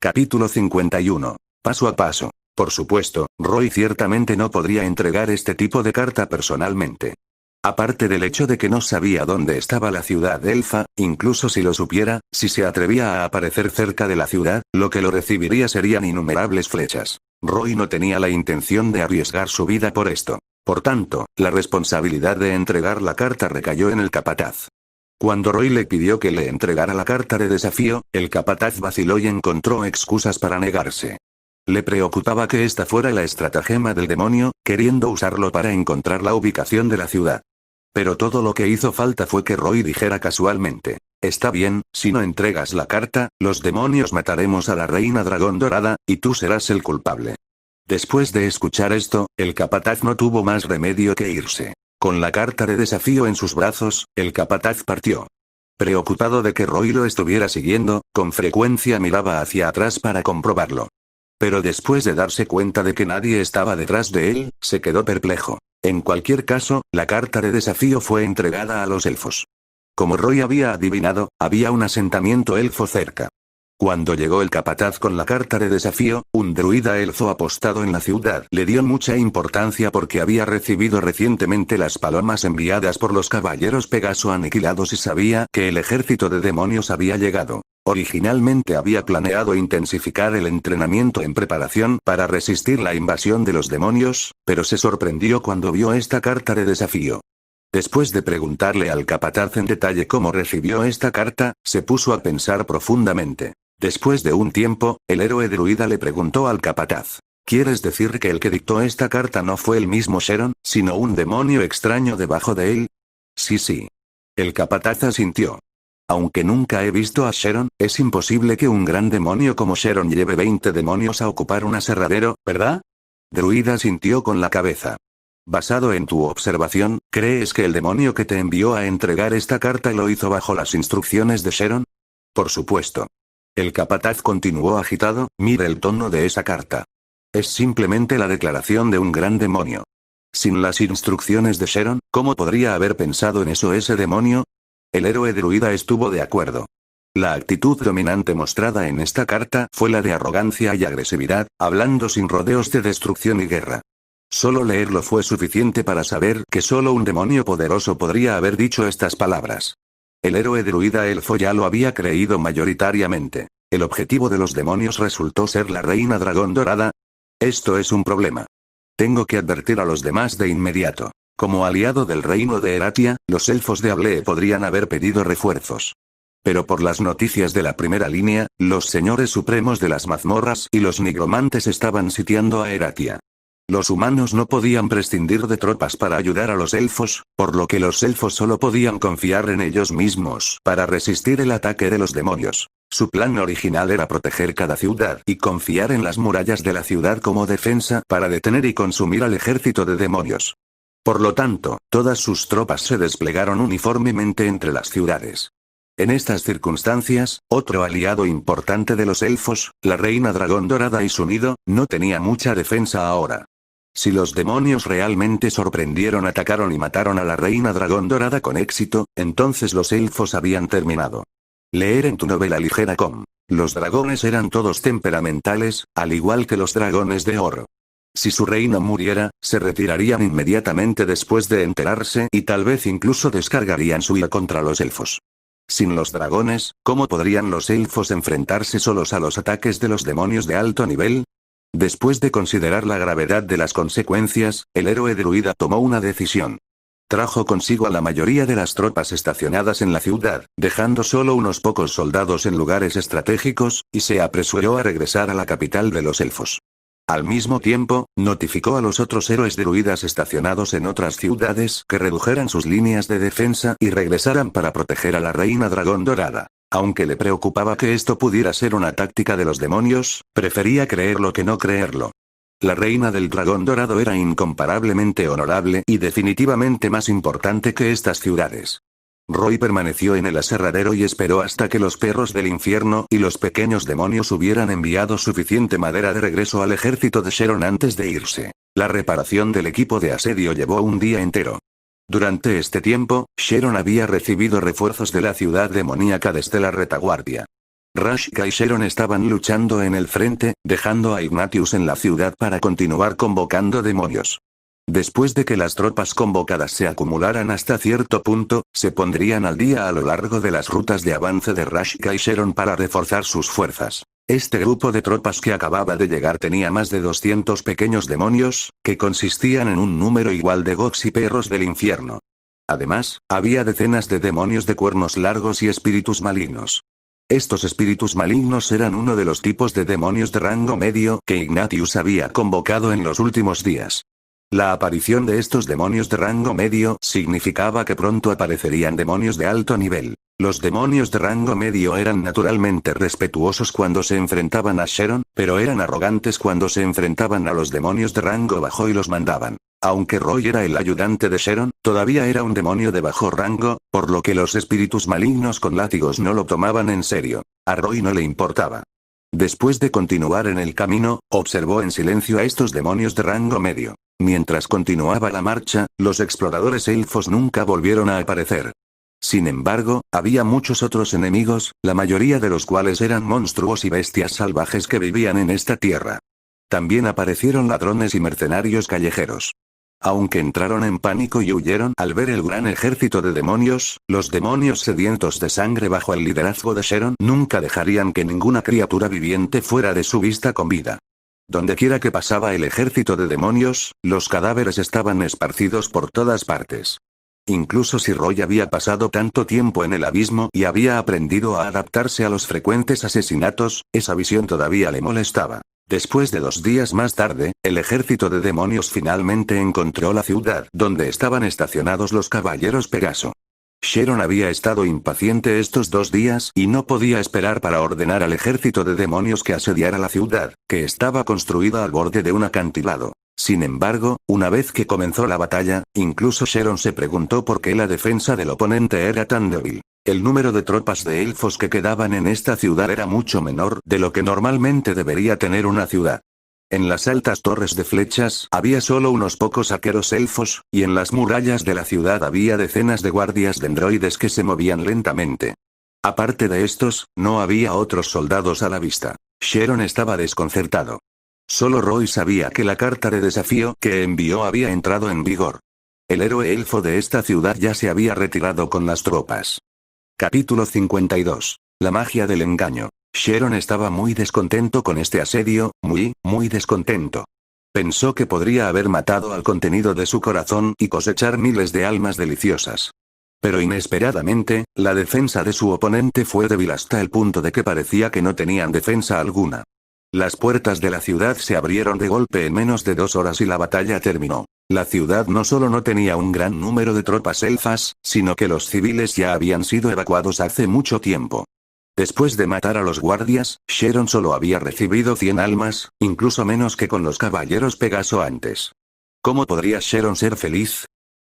Capítulo 51. Paso a paso. Por supuesto, Roy ciertamente no podría entregar este tipo de carta personalmente. Aparte del hecho de que no sabía dónde estaba la ciudad elfa, incluso si lo supiera, si se atrevía a aparecer cerca de la ciudad, lo que lo recibiría serían innumerables flechas. Roy no tenía la intención de arriesgar su vida por esto. Por tanto, la responsabilidad de entregar la carta recayó en el capataz. Cuando Roy le pidió que le entregara la carta de desafío, el capataz vaciló y encontró excusas para negarse. Le preocupaba que esta fuera la estratagema del demonio, queriendo usarlo para encontrar la ubicación de la ciudad. Pero todo lo que hizo falta fue que Roy dijera casualmente: está bien, si no entregas la carta, los demonios mataremos a la reina dragón dorada, y tú serás el culpable. Después de escuchar esto, el capataz no tuvo más remedio que irse. Con la carta de desafío en sus brazos, el capataz partió. Preocupado de que Roy lo estuviera siguiendo, con frecuencia miraba hacia atrás para comprobarlo. Pero después de darse cuenta de que nadie estaba detrás de él, se quedó perplejo. En cualquier caso, la carta de desafío fue entregada a los elfos. Como Roy había adivinado, había un asentamiento elfo cerca. Cuando llegó el capataz con la carta de desafío, un druida elfo apostado en la ciudad le dio mucha importancia porque había recibido recientemente las palomas enviadas por los caballeros Pegaso aniquilados y sabía que el ejército de demonios había llegado. Originalmente había planeado intensificar el entrenamiento en preparación para resistir la invasión de los demonios, pero se sorprendió cuando vio esta carta de desafío. Después de preguntarle al capataz en detalle cómo recibió esta carta, se puso a pensar profundamente. Después de un tiempo, el héroe druida le preguntó al capataz: ¿quieres decir que el que dictó esta carta no fue el mismo Sharon, sino un demonio extraño debajo de él? Sí. El capataz asintió. Aunque nunca he visto a Sharon, es imposible que un gran demonio como Sharon lleve 20 demonios a ocupar un aserradero, ¿verdad? Druida asintió con la cabeza. Basado en tu observación, ¿crees que el demonio que te envió a entregar esta carta lo hizo bajo las instrucciones de Sharon? Por supuesto. El capataz continuó agitado: mire el tono de esa carta. Es simplemente la declaración de un gran demonio. Sin las instrucciones de Sharon, ¿cómo podría haber pensado en eso ese demonio? El héroe druida estuvo de acuerdo. La actitud dominante mostrada en esta carta fue la de arrogancia y agresividad, hablando sin rodeos de destrucción y guerra. Solo leerlo fue suficiente para saber que solo un demonio poderoso podría haber dicho estas palabras. El héroe druida elfo ya lo había creído mayoritariamente. El objetivo de los demonios resultó ser la reina dragón dorada. Esto es un problema. Tengo que advertir a los demás de inmediato. Como aliado del reino de Eratia, los elfos de Able podrían haber pedido refuerzos. Pero por las noticias de la primera línea, los señores supremos de las mazmorras y los nigromantes estaban sitiando a Eratia. Los humanos no podían prescindir de tropas para ayudar a los elfos, por lo que los elfos solo podían confiar en ellos mismos para resistir el ataque de los demonios. Su plan original era proteger cada ciudad y confiar en las murallas de la ciudad como defensa para detener y consumir al ejército de demonios. Por lo tanto, todas sus tropas se desplegaron uniformemente entre las ciudades. En estas circunstancias, otro aliado importante de los elfos, la reina dragón dorada y su nido, no tenía mucha defensa ahora. Si los demonios realmente sorprendieron, atacaron y mataron a la reina dragón dorada con éxito, entonces los elfos habían terminado. Leer en tu novela ligera com. Los dragones eran todos temperamentales, al igual que los dragones de oro. Si su reina muriera, se retirarían inmediatamente después de enterarse y tal vez incluso descargarían su ira contra los elfos. Sin los dragones, ¿cómo podrían los elfos enfrentarse solos a los ataques de los demonios de alto nivel? Después de considerar la gravedad de las consecuencias, el héroe druida tomó una decisión. Trajo consigo a la mayoría de las tropas estacionadas en la ciudad, dejando solo unos pocos soldados en lugares estratégicos, y se apresuró a regresar a la capital de los elfos. Al mismo tiempo, notificó a los otros héroes druidas estacionados en otras ciudades que redujeran sus líneas de defensa y regresaran para proteger a la reina dragón dorada. Aunque le preocupaba que esto pudiera ser una táctica de los demonios, prefería creerlo que no creerlo. La reina del dragón dorado era incomparablemente honorable y definitivamente más importante que estas ciudades. Roy permaneció en el aserradero y esperó hasta que los perros del infierno y los pequeños demonios hubieran enviado suficiente madera de regreso al ejército de Sharon antes de irse. La reparación del equipo de asedio llevó un día entero. Durante este tiempo, Sharon había recibido refuerzos de la ciudad demoníaca desde la retaguardia. Rashka y Sharon estaban luchando en el frente, dejando a Ignatius en la ciudad para continuar convocando demonios. Después de que las tropas convocadas se acumularan hasta cierto punto, se pondrían al día a lo largo de las rutas de avance de Rashka y Sharon para reforzar sus fuerzas. Este grupo de tropas que acababa de llegar tenía más de 200 pequeños demonios, que consistían en un número igual de gods y perros del infierno. Además, había decenas de demonios de cuernos largos y espíritus malignos. Estos espíritus malignos eran uno de los tipos de demonios de rango medio que Ignatius había convocado en los últimos días. La aparición de estos demonios de rango medio significaba que pronto aparecerían demonios de alto nivel. Los demonios de rango medio eran naturalmente respetuosos cuando se enfrentaban a Sharon, pero eran arrogantes cuando se enfrentaban a los demonios de rango bajo y los mandaban. Aunque Roy era el ayudante de Sharon, todavía era un demonio de bajo rango, por lo que los espíritus malignos con látigos no lo tomaban en serio. A Roy no le importaba. Después de continuar en el camino, observó en silencio a estos demonios de rango medio. Mientras continuaba la marcha, los exploradores elfos nunca volvieron a aparecer. Sin embargo, había muchos otros enemigos, la mayoría de los cuales eran monstruos y bestias salvajes que vivían en esta tierra. También aparecieron ladrones y mercenarios callejeros. Aunque entraron en pánico y huyeron al ver el gran ejército de demonios, los demonios sedientos de sangre bajo el liderazgo de Sharon nunca dejarían que ninguna criatura viviente fuera de su vista con vida. Dondequiera que pasaba el ejército de demonios, los cadáveres estaban esparcidos por todas partes. Incluso si Roy había pasado tanto tiempo en el abismo y había aprendido a adaptarse a los frecuentes asesinatos, esa visión todavía le molestaba. Después de 2 días más tarde, el ejército de demonios finalmente encontró la ciudad donde estaban estacionados los caballeros Pegaso. Sharon había estado impaciente estos 2 días y no podía esperar para ordenar al ejército de demonios que asediara la ciudad, que estaba construida al borde de un acantilado. Sin embargo, una vez que comenzó la batalla, incluso Sharon se preguntó por qué la defensa del oponente era tan débil. El número de tropas de elfos que quedaban en esta ciudad era mucho menor de lo que normalmente debería tener una ciudad. En las altas torres de flechas había solo unos pocos arqueros elfos, y en las murallas de la ciudad había decenas de guardias dendroides que se movían lentamente. Aparte de estos, no había otros soldados a la vista. Sharon estaba desconcertado. Solo Roy sabía que la carta de desafío que envió había entrado en vigor. El héroe elfo de esta ciudad ya se había retirado con las tropas. Capítulo 52. La magia del engaño. Sharon estaba muy descontento con este asedio, muy descontento. Pensó que podría haber matado al contenido de su corazón y cosechar miles de almas deliciosas. Pero inesperadamente, la defensa de su oponente fue débil hasta el punto de que parecía que no tenían defensa alguna. Las puertas de la ciudad se abrieron de golpe en menos de 2 horas y la batalla terminó. La ciudad no solo no tenía un gran número de tropas elfas, sino que los civiles ya habían sido evacuados hace mucho tiempo. Después de matar a los guardias, Sharon solo había recibido 100 almas, incluso menos que con los caballeros Pegaso antes. ¿Cómo podría Sharon ser feliz?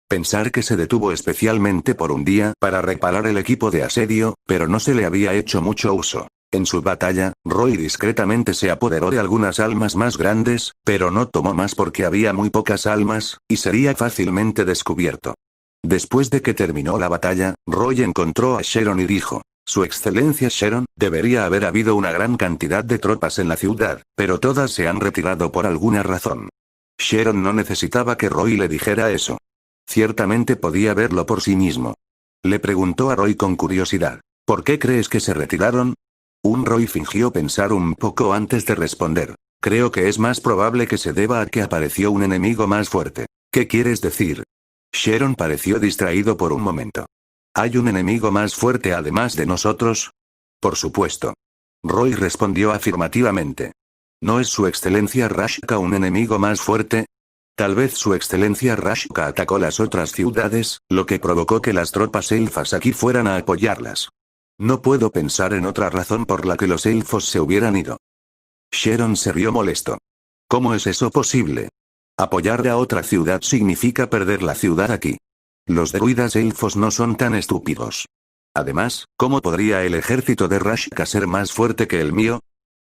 Pensar que se detuvo especialmente por un día para reparar el equipo de asedio, pero no se le había hecho mucho uso. En su batalla, Roy discretamente se apoderó de algunas almas más grandes, pero no tomó más porque había muy pocas almas, y sería fácilmente descubierto. Después de que terminó la batalla, Roy encontró a Sharon y dijo: Su Excelencia Sharon, debería haber habido una gran cantidad de tropas en la ciudad, pero todas se han retirado por alguna razón. Sharon no necesitaba que Roy le dijera eso. Ciertamente podía verlo por sí mismo. Le preguntó a Roy con curiosidad: ¿Por qué crees que se retiraron? Roy fingió pensar un poco antes de responder. Creo que es más probable que se deba a que apareció un enemigo más fuerte. ¿Qué quieres decir? Sharon pareció distraído por un momento. ¿Hay un enemigo más fuerte además de nosotros? Por supuesto. Roy respondió afirmativamente. ¿No es su excelencia Rashka un enemigo más fuerte? Tal vez su excelencia Rashka atacó las otras ciudades, lo que provocó que las tropas elfas aquí fueran a apoyarlas. No puedo pensar en otra razón por la que los elfos se hubieran ido. Sharon se rió molesto. ¿Cómo es eso posible? Apoyar a otra ciudad significa perder la ciudad aquí. Los druidas elfos no son tan estúpidos. Además, ¿cómo podría el ejército de Rashka ser más fuerte que el mío?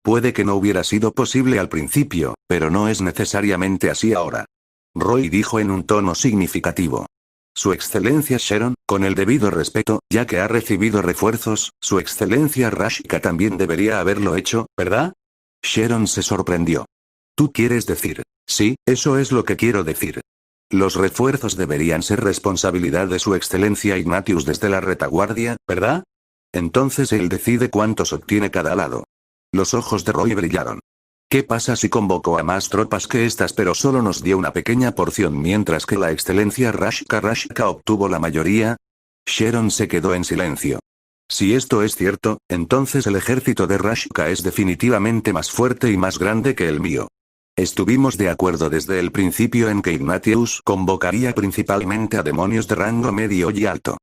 Puede que no hubiera sido posible al principio, pero no es necesariamente así ahora. Roy dijo en un tono significativo. Su excelencia Sharon, con el debido respeto, ya que ha recibido refuerzos, su excelencia Rashka también debería haberlo hecho, ¿verdad? Sharon se sorprendió. ¿Tú quieres decir? Sí, eso es lo que quiero decir. Los refuerzos deberían ser responsabilidad de su excelencia Ignatius desde la retaguardia, ¿verdad? Entonces él decide cuántos obtiene cada lado. Los ojos de Roy brillaron. ¿Qué pasa si convocó a más tropas que estas pero solo nos dio una pequeña porción mientras que la excelencia Rashka obtuvo la mayoría? Sharon se quedó en silencio. Si esto es cierto, entonces el ejército de Rashka es definitivamente más fuerte y más grande que el mío. Estuvimos de acuerdo desde el principio en que Ignatius convocaría principalmente a demonios de rango medio y alto.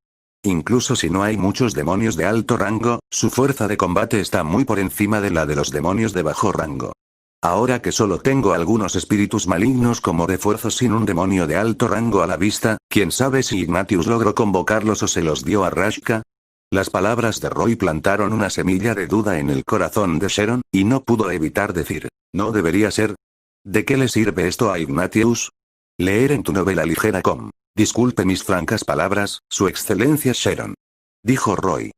Incluso si no hay muchos demonios de alto rango, su fuerza de combate está muy por encima de la de los demonios de bajo rango. Ahora que solo tengo algunos espíritus malignos como refuerzos sin un demonio de alto rango a la vista, ¿quién sabe si Ignatius logró convocarlos o se los dio a Rashka? Las palabras de Roy plantaron una semilla de duda en el corazón de Sharon, y no pudo evitar decir, ¿no debería ser? ¿De qué le sirve esto a Ignatius? Leer en tu novela ligera com. Disculpe mis francas palabras, su excelencia Sharon. Dijo Roy.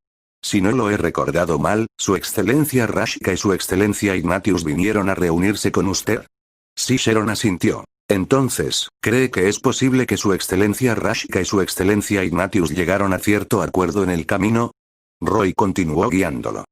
Si no lo he recordado mal, su excelencia Rashka y su excelencia Ignatius vinieron a reunirse con usted. Sí, Sharon asintió. Entonces, ¿cree que es posible que su excelencia Rashka y su excelencia Ignatius llegaron a cierto acuerdo en el camino? Roy continuó guiándolo.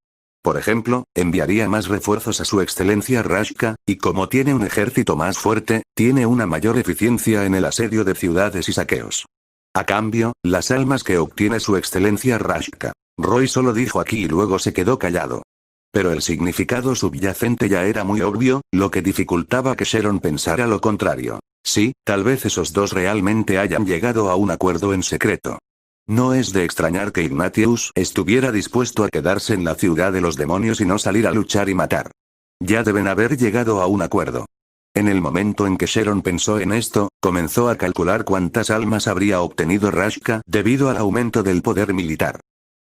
Por ejemplo, enviaría más refuerzos a su excelencia Rashka, y como tiene un ejército más fuerte, tiene una mayor eficiencia en el asedio de ciudades y saqueos. A cambio, las almas que obtiene su excelencia Rashka. Roy solo dijo aquí y luego se quedó callado. Pero el significado subyacente ya era muy obvio, lo que dificultaba que Sharon pensara lo contrario. Sí, tal vez esos dos realmente hayan llegado a un acuerdo en secreto. No es de extrañar que Ignatius estuviera dispuesto a quedarse en la ciudad de los demonios y no salir a luchar y matar. Ya deben haber llegado a un acuerdo. En el momento en que Sharon pensó en esto, comenzó a calcular cuántas almas habría obtenido Rashka debido al aumento del poder militar.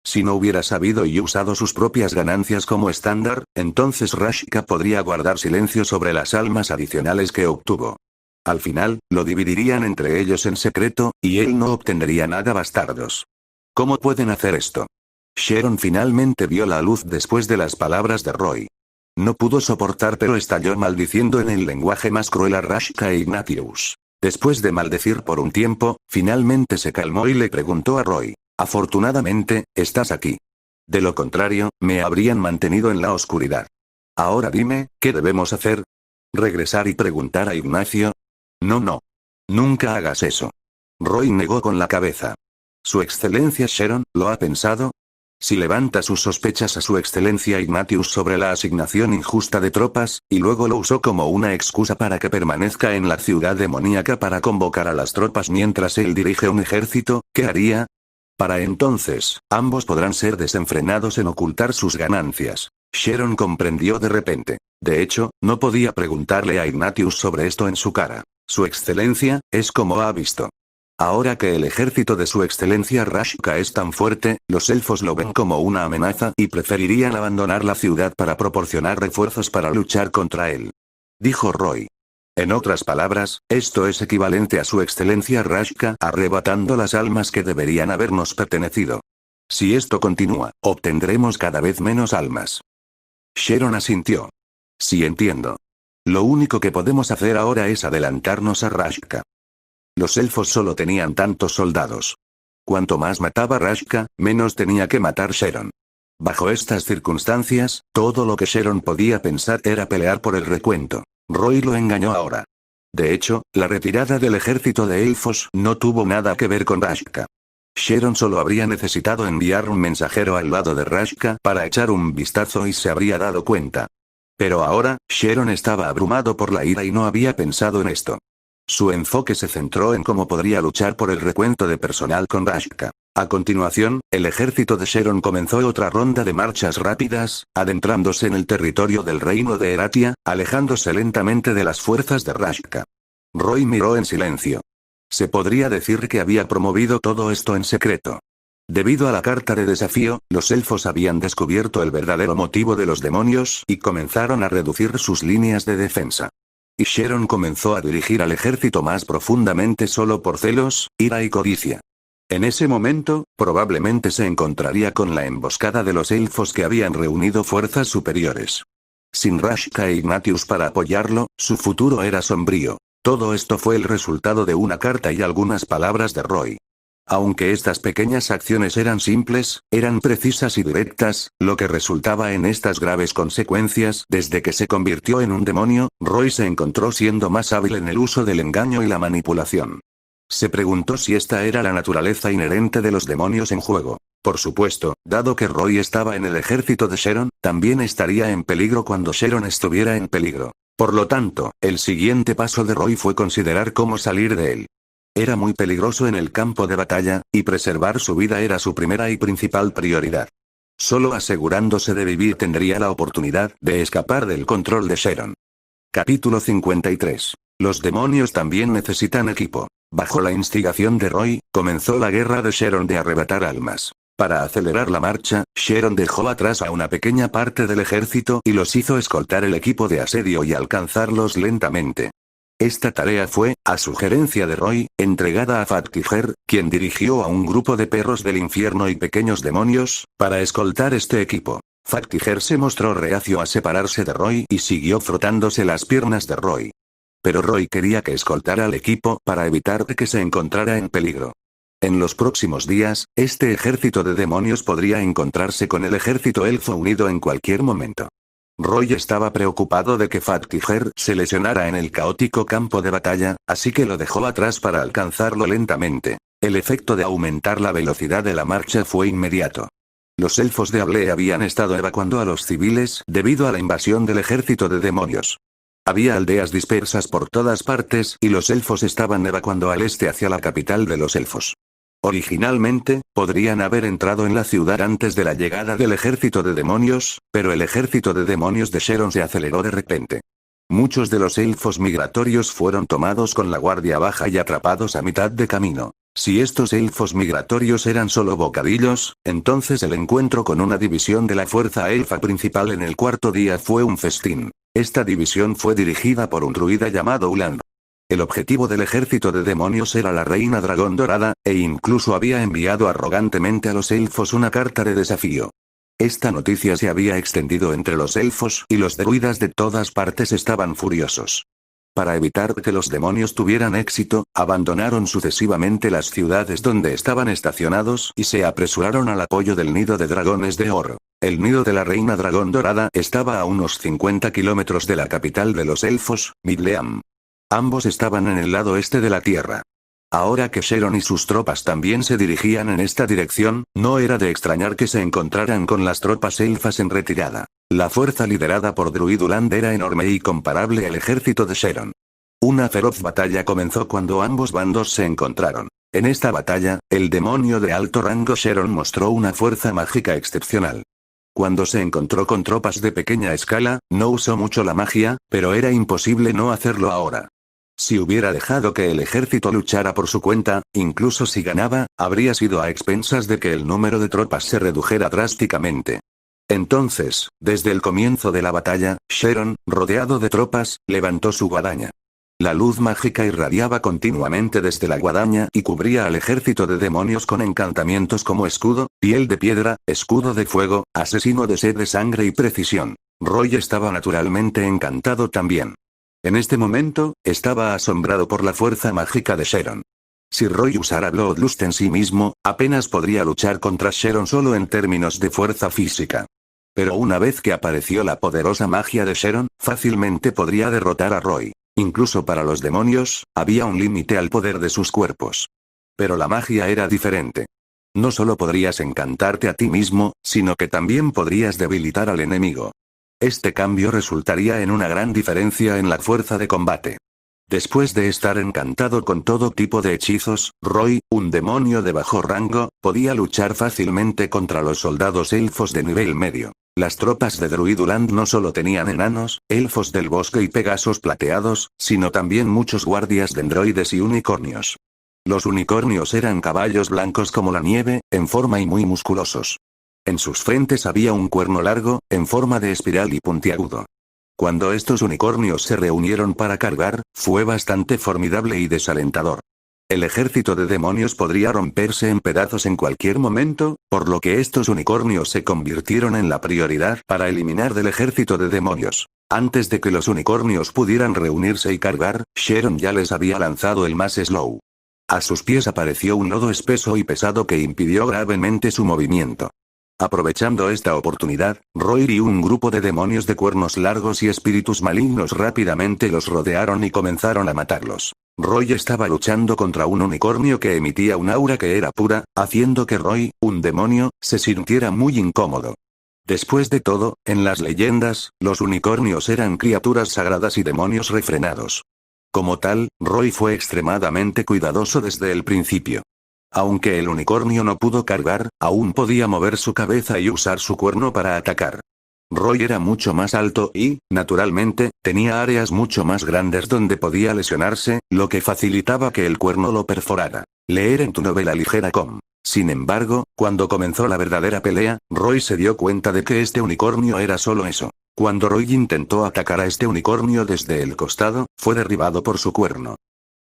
Si no hubiera sabido y usado sus propias ganancias como estándar, entonces Rashka podría guardar silencio sobre las almas adicionales que obtuvo. Al final, lo dividirían entre ellos en secreto, y él no obtendría nada bastardos. ¿Cómo pueden hacer esto? Sharon finalmente vio la luz después de las palabras de Roy. No pudo soportar pero estalló maldiciendo en el lenguaje más cruel a Rashka e Ignatius. Después de maldecir por un tiempo, finalmente se calmó y le preguntó a Roy. Afortunadamente, estás aquí. De lo contrario, me habrían mantenido en la oscuridad. Ahora dime, ¿qué debemos hacer? ¿Regresar y preguntar a Ignacio? No. Nunca hagas eso. Roy negó con la cabeza. ¿Su excelencia Sharon, lo ha pensado? Si levanta sus sospechas a su excelencia Ignatius sobre la asignación injusta de tropas, y luego lo usó como una excusa para que permanezca en la ciudad demoníaca para convocar a las tropas mientras él dirige un ejército, ¿qué haría? Para entonces, ambos podrán ser desenfrenados en ocultar sus ganancias. Sharon comprendió de repente. De hecho, no podía preguntarle a Ignatius sobre esto en su cara. Su excelencia, es como ha visto. Ahora que el ejército de su excelencia Rashka es tan fuerte, los elfos lo ven como una amenaza y preferirían abandonar la ciudad para proporcionar refuerzos para luchar contra él. Dijo Roy. En otras palabras, esto es equivalente a su excelencia Rashka arrebatando las almas que deberían habernos pertenecido. Si esto continúa, obtendremos cada vez menos almas. Sharon asintió. Sí, entiendo. Lo único que podemos hacer ahora es adelantarnos a Rashka. Los elfos solo tenían tantos soldados. Cuanto más mataba Rashka, menos tenía que matar Sharon. Bajo estas circunstancias, todo lo que Sharon podía pensar era pelear por el recuento. Roy lo engañó ahora. De hecho, la retirada del ejército de elfos no tuvo nada que ver con Rashka. Sharon solo habría necesitado enviar un mensajero al lado de Rashka para echar un vistazo y se habría dado cuenta. Pero ahora, Sharon estaba abrumado por la ira y no había pensado en esto. Su enfoque se centró en cómo podría luchar por el recuento de personal con Rashka. A continuación, el ejército de Sharon comenzó otra ronda de marchas rápidas, adentrándose en el territorio del reino de Eratia, alejándose lentamente de las fuerzas de Rashka. Roy miró en silencio. Se podría decir que había promovido todo esto en secreto. Debido a la carta de desafío, los elfos habían descubierto el verdadero motivo de los demonios y comenzaron a reducir sus líneas de defensa. Y Sharon comenzó a dirigir al ejército más profundamente solo por celos, ira y codicia. En ese momento, probablemente se encontraría con la emboscada de los elfos que habían reunido fuerzas superiores. Sin Rashka e Ignatius para apoyarlo, su futuro era sombrío. Todo esto fue el resultado de una carta y algunas palabras de Roy. Aunque estas pequeñas acciones eran simples, eran precisas y directas, lo que resultaba en estas graves consecuencias. Desde que se convirtió en un demonio, Roy se encontró siendo más hábil en el uso del engaño y la manipulación. Se preguntó si esta era la naturaleza inherente de los demonios en juego. Por supuesto, dado que Roy estaba en el ejército de Sharon, también estaría en peligro cuando Sharon estuviera en peligro. Por lo tanto, el siguiente paso de Roy fue considerar cómo salir de él. Era muy peligroso en el campo de batalla, y preservar su vida era su primera y principal prioridad. Solo asegurándose de vivir tendría la oportunidad de escapar del control de Sharon. Capítulo 53. Los demonios también necesitan equipo. Bajo la instigación de Roy, comenzó la guerra de Sharon de arrebatar almas. Para acelerar la marcha, Sharon dejó atrás a una pequeña parte del ejército y los hizo escoltar el equipo de asedio y alcanzarlos lentamente. Esta tarea fue, a sugerencia de Roy, entregada a Fatkiger, quien dirigió a un grupo de perros del infierno y pequeños demonios, para escoltar este equipo. Fatkiger se mostró reacio a separarse de Roy y siguió frotándose las piernas de Roy. Pero Roy quería que escoltara al equipo para evitar que se encontrara en peligro. En los próximos días, este ejército de demonios podría encontrarse con el ejército elfo unido en cualquier momento. Roy estaba preocupado de que Fatkiger se lesionara en el caótico campo de batalla, así que lo dejó atrás para alcanzarlo lentamente. El efecto de aumentar la velocidad de la marcha fue inmediato. Los elfos de Able habían estado evacuando a los civiles debido a la invasión del ejército de demonios. Había aldeas dispersas por todas partes y los elfos estaban evacuando al este hacia la capital de los elfos. Originalmente, podrían haber entrado en la ciudad antes de la llegada del ejército de demonios, pero el ejército de demonios de Sharon se aceleró de repente. Muchos de los elfos migratorios fueron tomados con la guardia baja y atrapados a mitad de camino. Si estos elfos migratorios eran solo bocadillos, entonces el encuentro con una división de la fuerza elfa principal en el cuarto día fue un festín. Esta división fue dirigida por un druida llamado Uland. El objetivo del ejército de demonios era la reina dragón dorada, e incluso había enviado arrogantemente a los elfos una carta de desafío. Esta noticia se había extendido entre los elfos y los druidas de todas partes estaban furiosos. Para evitar que los demonios tuvieran éxito, abandonaron sucesivamente las ciudades donde estaban estacionados y se apresuraron al apoyo del nido de dragones de oro. El nido de la reina dragón dorada estaba a unos 50 kilómetros de la capital de los elfos, Midleam. Ambos estaban en el lado este de la tierra. Ahora que Sharon y sus tropas también se dirigían en esta dirección, no era de extrañar que se encontraran con las tropas elfas en retirada. La fuerza liderada por Druid Uland era enorme y comparable al ejército de Sharon. Una feroz batalla comenzó cuando ambos bandos se encontraron. En esta batalla, el demonio de alto rango Sharon mostró una fuerza mágica excepcional. Cuando se encontró con tropas de pequeña escala, no usó mucho la magia, pero era imposible no hacerlo ahora. Si hubiera dejado que el ejército luchara por su cuenta, incluso si ganaba, habría sido a expensas de que el número de tropas se redujera drásticamente. Entonces, desde el comienzo de la batalla, Sharon, rodeado de tropas, levantó su guadaña. La luz mágica irradiaba continuamente desde la guadaña y cubría al ejército de demonios con encantamientos como escudo, piel de piedra, escudo de fuego, asesino de sed de sangre y precisión. Roy estaba naturalmente encantado también. En este momento, estaba asombrado por la fuerza mágica de Sharon. Si Roy usara Bloodlust en sí mismo, apenas podría luchar contra Sharon solo en términos de fuerza física. Pero una vez que apareció la poderosa magia de Sharon, fácilmente podría derrotar a Roy. Incluso para los demonios, había un límite al poder de sus cuerpos. Pero la magia era diferente. No solo podrías encantarte a ti mismo, sino que también podrías debilitar al enemigo. Este cambio resultaría en una gran diferencia en la fuerza de combate. Después de estar encantado con todo tipo de hechizos, Roy, un demonio de bajo rango, podía luchar fácilmente contra los soldados elfos de nivel medio. Las tropas de Druid Uland no solo tenían enanos, elfos del bosque y pegasos plateados, sino también muchos guardias de androides y unicornios. Los unicornios eran caballos blancos como la nieve, en forma y muy musculosos. En sus frentes había un cuerno largo, en forma de espiral y puntiagudo. Cuando estos unicornios se reunieron para cargar, fue bastante formidable y desalentador. El ejército de demonios podría romperse en pedazos en cualquier momento, por lo que estos unicornios se convirtieron en la prioridad para eliminar del ejército de demonios. Antes de que los unicornios pudieran reunirse y cargar, Sharon ya les había lanzado el más slow. A sus pies apareció un lodo espeso y pesado que impidió gravemente su movimiento. Aprovechando esta oportunidad, Roy y un grupo de demonios de cuernos largos y espíritus malignos rápidamente los rodearon y comenzaron a matarlos. Roy estaba luchando contra un unicornio que emitía un aura que era pura, haciendo que Roy, un demonio, se sintiera muy incómodo. Después de todo, en las leyendas, los unicornios eran criaturas sagradas y demonios refrenados. Como tal, Roy fue extremadamente cuidadoso desde el principio. Aunque el unicornio no pudo cargar, aún podía mover su cabeza y usar su cuerno para atacar. Roy era mucho más alto y, naturalmente, tenía áreas mucho más grandes donde podía lesionarse, lo que facilitaba que el cuerno lo perforara. Leer en tu novela ligera com. Sin embargo, cuando comenzó la verdadera pelea, Roy se dio cuenta de que este unicornio era solo eso. Cuando Roy intentó atacar a este unicornio desde el costado, fue derribado por su cuerno.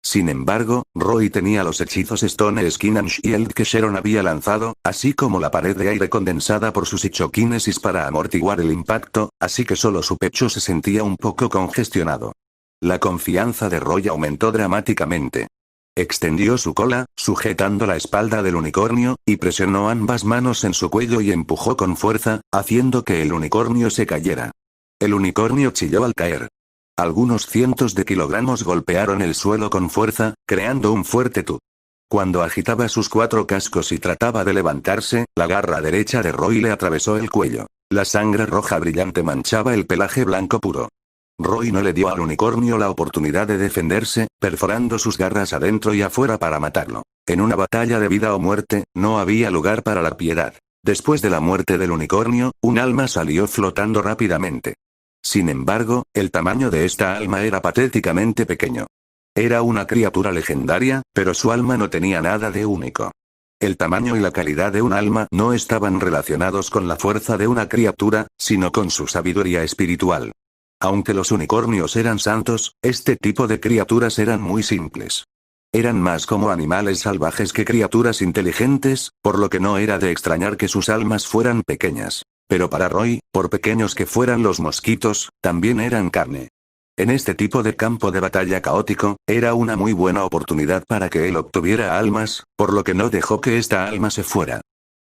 Sin embargo, Roy tenía los hechizos Stone Skin and Shield que Sharon había lanzado, así como la pared de aire condensada por su psicoquinesis para amortiguar el impacto, así que solo su pecho se sentía un poco congestionado. La confianza de Roy aumentó dramáticamente. Extendió su cola, sujetando la espalda del unicornio, y presionó ambas manos en su cuello y empujó con fuerza, haciendo que el unicornio se cayera. El unicornio chilló al caer. Algunos cientos de kilogramos golpearon el suelo con fuerza, creando un fuerte tu. Cuando agitaba sus 4 cascos y trataba de levantarse, la garra derecha de Roy le atravesó el cuello. La sangre roja brillante manchaba el pelaje blanco puro. Roy no le dio al unicornio la oportunidad de defenderse, perforando sus garras adentro y afuera para matarlo. En una batalla de vida o muerte, no había lugar para la piedad. Después de la muerte del unicornio, un alma salió flotando rápidamente. Sin embargo, el tamaño de esta alma era patéticamente pequeño. Era una criatura legendaria, pero su alma no tenía nada de único. El tamaño y la calidad de un alma no estaban relacionados con la fuerza de una criatura, sino con su sabiduría espiritual. Aunque los unicornios eran santos, este tipo de criaturas eran muy simples. Eran más como animales salvajes que criaturas inteligentes, por lo que no era de extrañar que sus almas fueran pequeñas. Pero para Roy, por pequeños que fueran los mosquitos, también eran carne. En este tipo de campo de batalla caótico, era una muy buena oportunidad para que él obtuviera almas, por lo que no dejó que esta alma se fuera.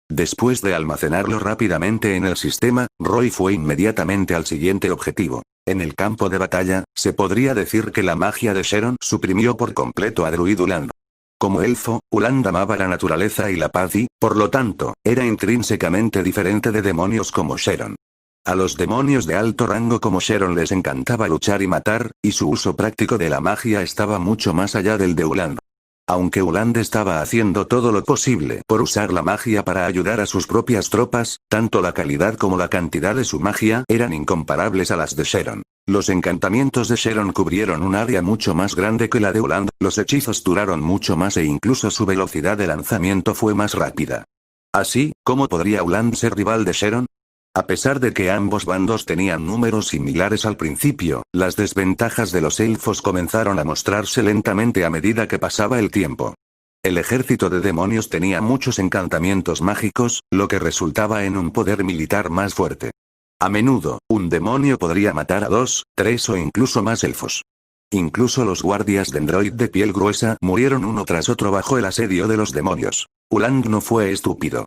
Después de almacenarlo rápidamente en el sistema, Roy fue inmediatamente al siguiente objetivo. En el campo de batalla, se podría decir que la magia de Sharon suprimió por completo a Druid Uland. Como elfo, Uland amaba la naturaleza y la paz y, por lo tanto, era intrínsecamente diferente de demonios como Sharon. A los demonios de alto rango como Sharon les encantaba luchar y matar, y su uso práctico de la magia estaba mucho más allá del de Uland. Aunque Uland estaba haciendo todo lo posible por usar la magia para ayudar a sus propias tropas, tanto la calidad como la cantidad de su magia eran incomparables a las de Sharon. Los encantamientos de Sharon cubrieron un área mucho más grande que la de Uland, los hechizos duraron mucho más e incluso su velocidad de lanzamiento fue más rápida. Así, ¿cómo podría Uland ser rival de Sharon? A pesar de que ambos bandos tenían números similares al principio, las desventajas de los elfos comenzaron a mostrarse lentamente a medida que pasaba el tiempo. El ejército de demonios tenía muchos encantamientos mágicos, lo que resultaba en un poder militar más fuerte. A menudo, un demonio podría matar a 2, 3 o incluso más elfos. Incluso los guardias de Android de piel gruesa murieron uno tras otro bajo el asedio de los demonios. Uland no fue estúpido.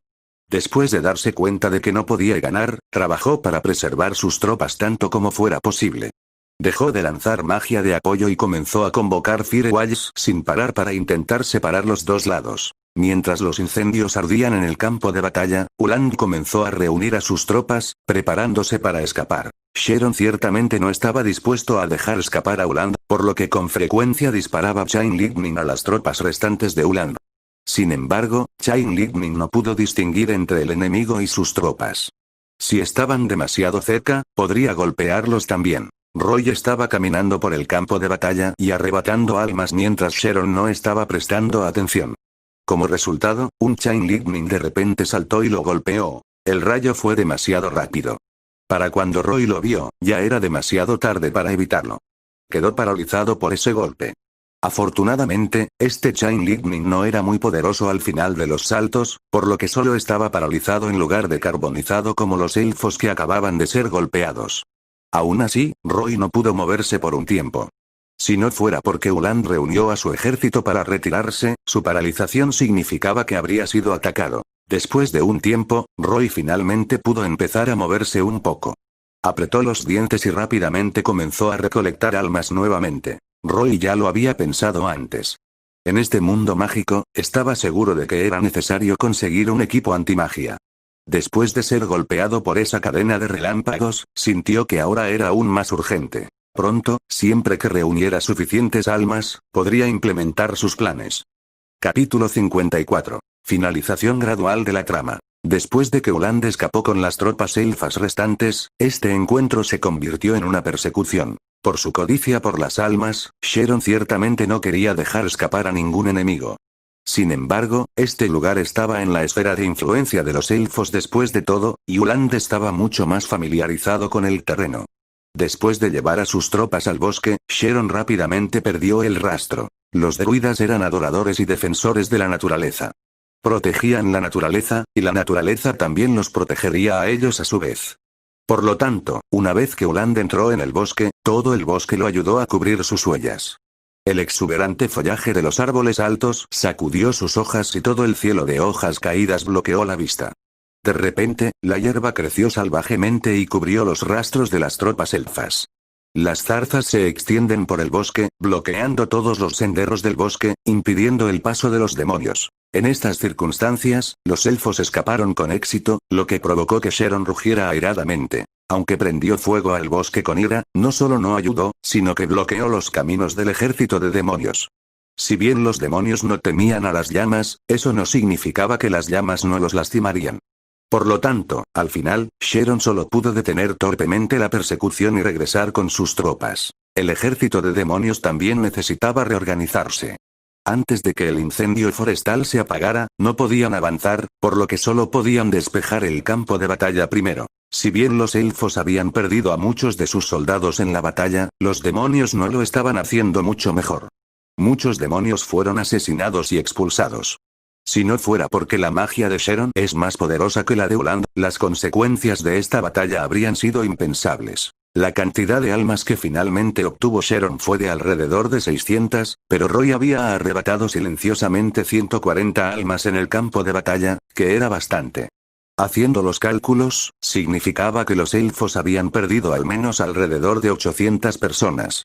Después de darse cuenta de que no podía ganar, trabajó para preservar sus tropas tanto como fuera posible. Dejó de lanzar magia de apoyo y comenzó a convocar firewalls sin parar para intentar separar los dos lados. Mientras los incendios ardían en el campo de batalla, Uland comenzó a reunir a sus tropas, preparándose para escapar. Sharon ciertamente no estaba dispuesto a dejar escapar a Uland, por lo que con frecuencia disparaba Chain Lightning a las tropas restantes de Uland. Sin embargo, Chain Lightning no pudo distinguir entre el enemigo y sus tropas. Si estaban demasiado cerca, podría golpearlos también. Roy estaba caminando por el campo de batalla y arrebatando almas mientras Sharon no estaba prestando atención. Como resultado, un Chain Lightning de repente saltó y lo golpeó. El rayo fue demasiado rápido. Para cuando Roy lo vio, ya era demasiado tarde para evitarlo. Quedó paralizado por ese golpe. Afortunadamente, este Chain Lightning no era muy poderoso al final de los saltos, por lo que solo estaba paralizado en lugar de carbonizado como los elfos que acababan de ser golpeados. Aún así, Roy no pudo moverse por un tiempo. Si no fuera porque Uland reunió a su ejército para retirarse, su paralización significaba que habría sido atacado. Después de un tiempo, Roy finalmente pudo empezar a moverse un poco. Apretó los dientes y rápidamente comenzó a recolectar almas nuevamente. Roy ya lo había pensado antes. En este mundo mágico, estaba seguro de que era necesario conseguir un equipo antimagia. Después de ser golpeado por esa cadena de relámpagos, sintió que ahora era aún más urgente. Pronto, siempre que reuniera suficientes almas, podría implementar sus planes. Capítulo 54. Finalización gradual de la trama. Después de que Uland escapó con las tropas elfas restantes, este encuentro se convirtió en una persecución. Por su codicia por las almas, Sharon ciertamente no quería dejar escapar a ningún enemigo. Sin embargo, este lugar estaba en la esfera de influencia de los elfos después de todo, y Uland estaba mucho más familiarizado con el terreno. Después de llevar a sus tropas al bosque, Sharon rápidamente perdió el rastro. Los druidas eran adoradores y defensores de la naturaleza. Protegían la naturaleza, y la naturaleza también los protegería a ellos a su vez. Por lo tanto, una vez que Uland entró en el bosque, todo el bosque lo ayudó a cubrir sus huellas. El exuberante follaje de los árboles altos sacudió sus hojas y todo el cielo de hojas caídas bloqueó la vista. De repente, la hierba creció salvajemente y cubrió los rastros de las tropas elfas. Las zarzas se extienden por el bosque, bloqueando todos los senderos del bosque, impidiendo el paso de los demonios. En estas circunstancias, los elfos escaparon con éxito, lo que provocó que Sharon rugiera airadamente. Aunque prendió fuego al bosque con ira, no solo no ayudó, sino que bloqueó los caminos del ejército de demonios. Si bien los demonios no temían a las llamas, eso no significaba que las llamas no los lastimarían. Por lo tanto, al final, Sharon solo pudo detener torpemente la persecución y regresar con sus tropas. El ejército de demonios también necesitaba reorganizarse. Antes de que el incendio forestal se apagara, no podían avanzar, por lo que solo podían despejar el campo de batalla primero. Si bien los elfos habían perdido a muchos de sus soldados en la batalla, los demonios no lo estaban haciendo mucho mejor. Muchos demonios fueron asesinados y expulsados. Si no fuera porque la magia de Sharon es más poderosa que la de Uland, las consecuencias de esta batalla habrían sido impensables. La cantidad de almas que finalmente obtuvo Sharon fue de alrededor de 600, pero Roy había arrebatado silenciosamente 140 almas en el campo de batalla, que era bastante. Haciendo los cálculos, significaba que los elfos habían perdido al menos alrededor de 800 personas.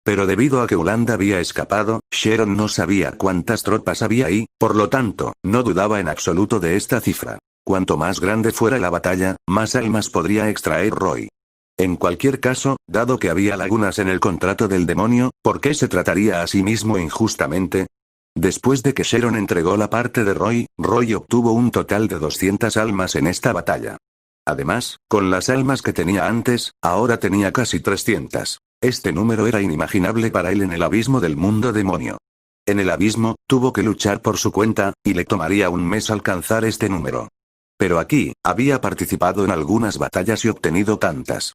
Pero debido a que Uland había escapado, Sharon no sabía cuántas tropas había ahí, por lo tanto, no dudaba en absoluto de esta cifra. Cuanto más grande fuera la batalla, más almas podría extraer Roy. En cualquier caso, dado que había lagunas en el contrato del demonio, ¿por qué se trataría a sí mismo injustamente? Después de que Sharon entregó la parte de Roy, Roy obtuvo un total de 200 almas en esta batalla. Además, con las almas que tenía antes, ahora tenía casi 300. Este número era inimaginable para él en el abismo del mundo demonio. En el abismo, tuvo que luchar por su cuenta, y le tomaría un mes alcanzar este número. Pero aquí, había participado en algunas batallas y obtenido tantas.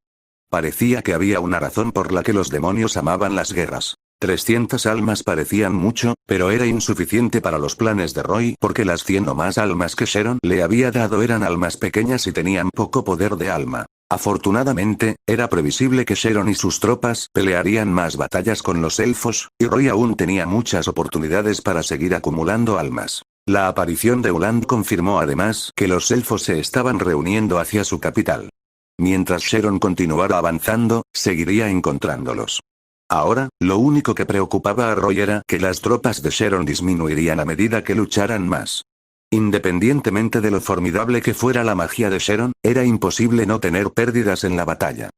Parecía que había una razón por la que los demonios amaban las guerras. 300 almas parecían mucho, pero era insuficiente para los planes de Roy porque las 100 o más almas que Sharon le había dado eran almas pequeñas y tenían poco poder de alma. Afortunadamente, era previsible que Sharon y sus tropas pelearían más batallas con los elfos, y Roy aún tenía muchas oportunidades para seguir acumulando almas. La aparición de Uland confirmó además que los elfos se estaban reuniendo hacia su capital. Mientras Sharon continuara avanzando, seguiría encontrándolos. Ahora, lo único que preocupaba a Roy era que las tropas de Sharon disminuirían a medida que lucharan más. Independientemente de lo formidable que fuera la magia de Sharon, era imposible no tener pérdidas en la batalla.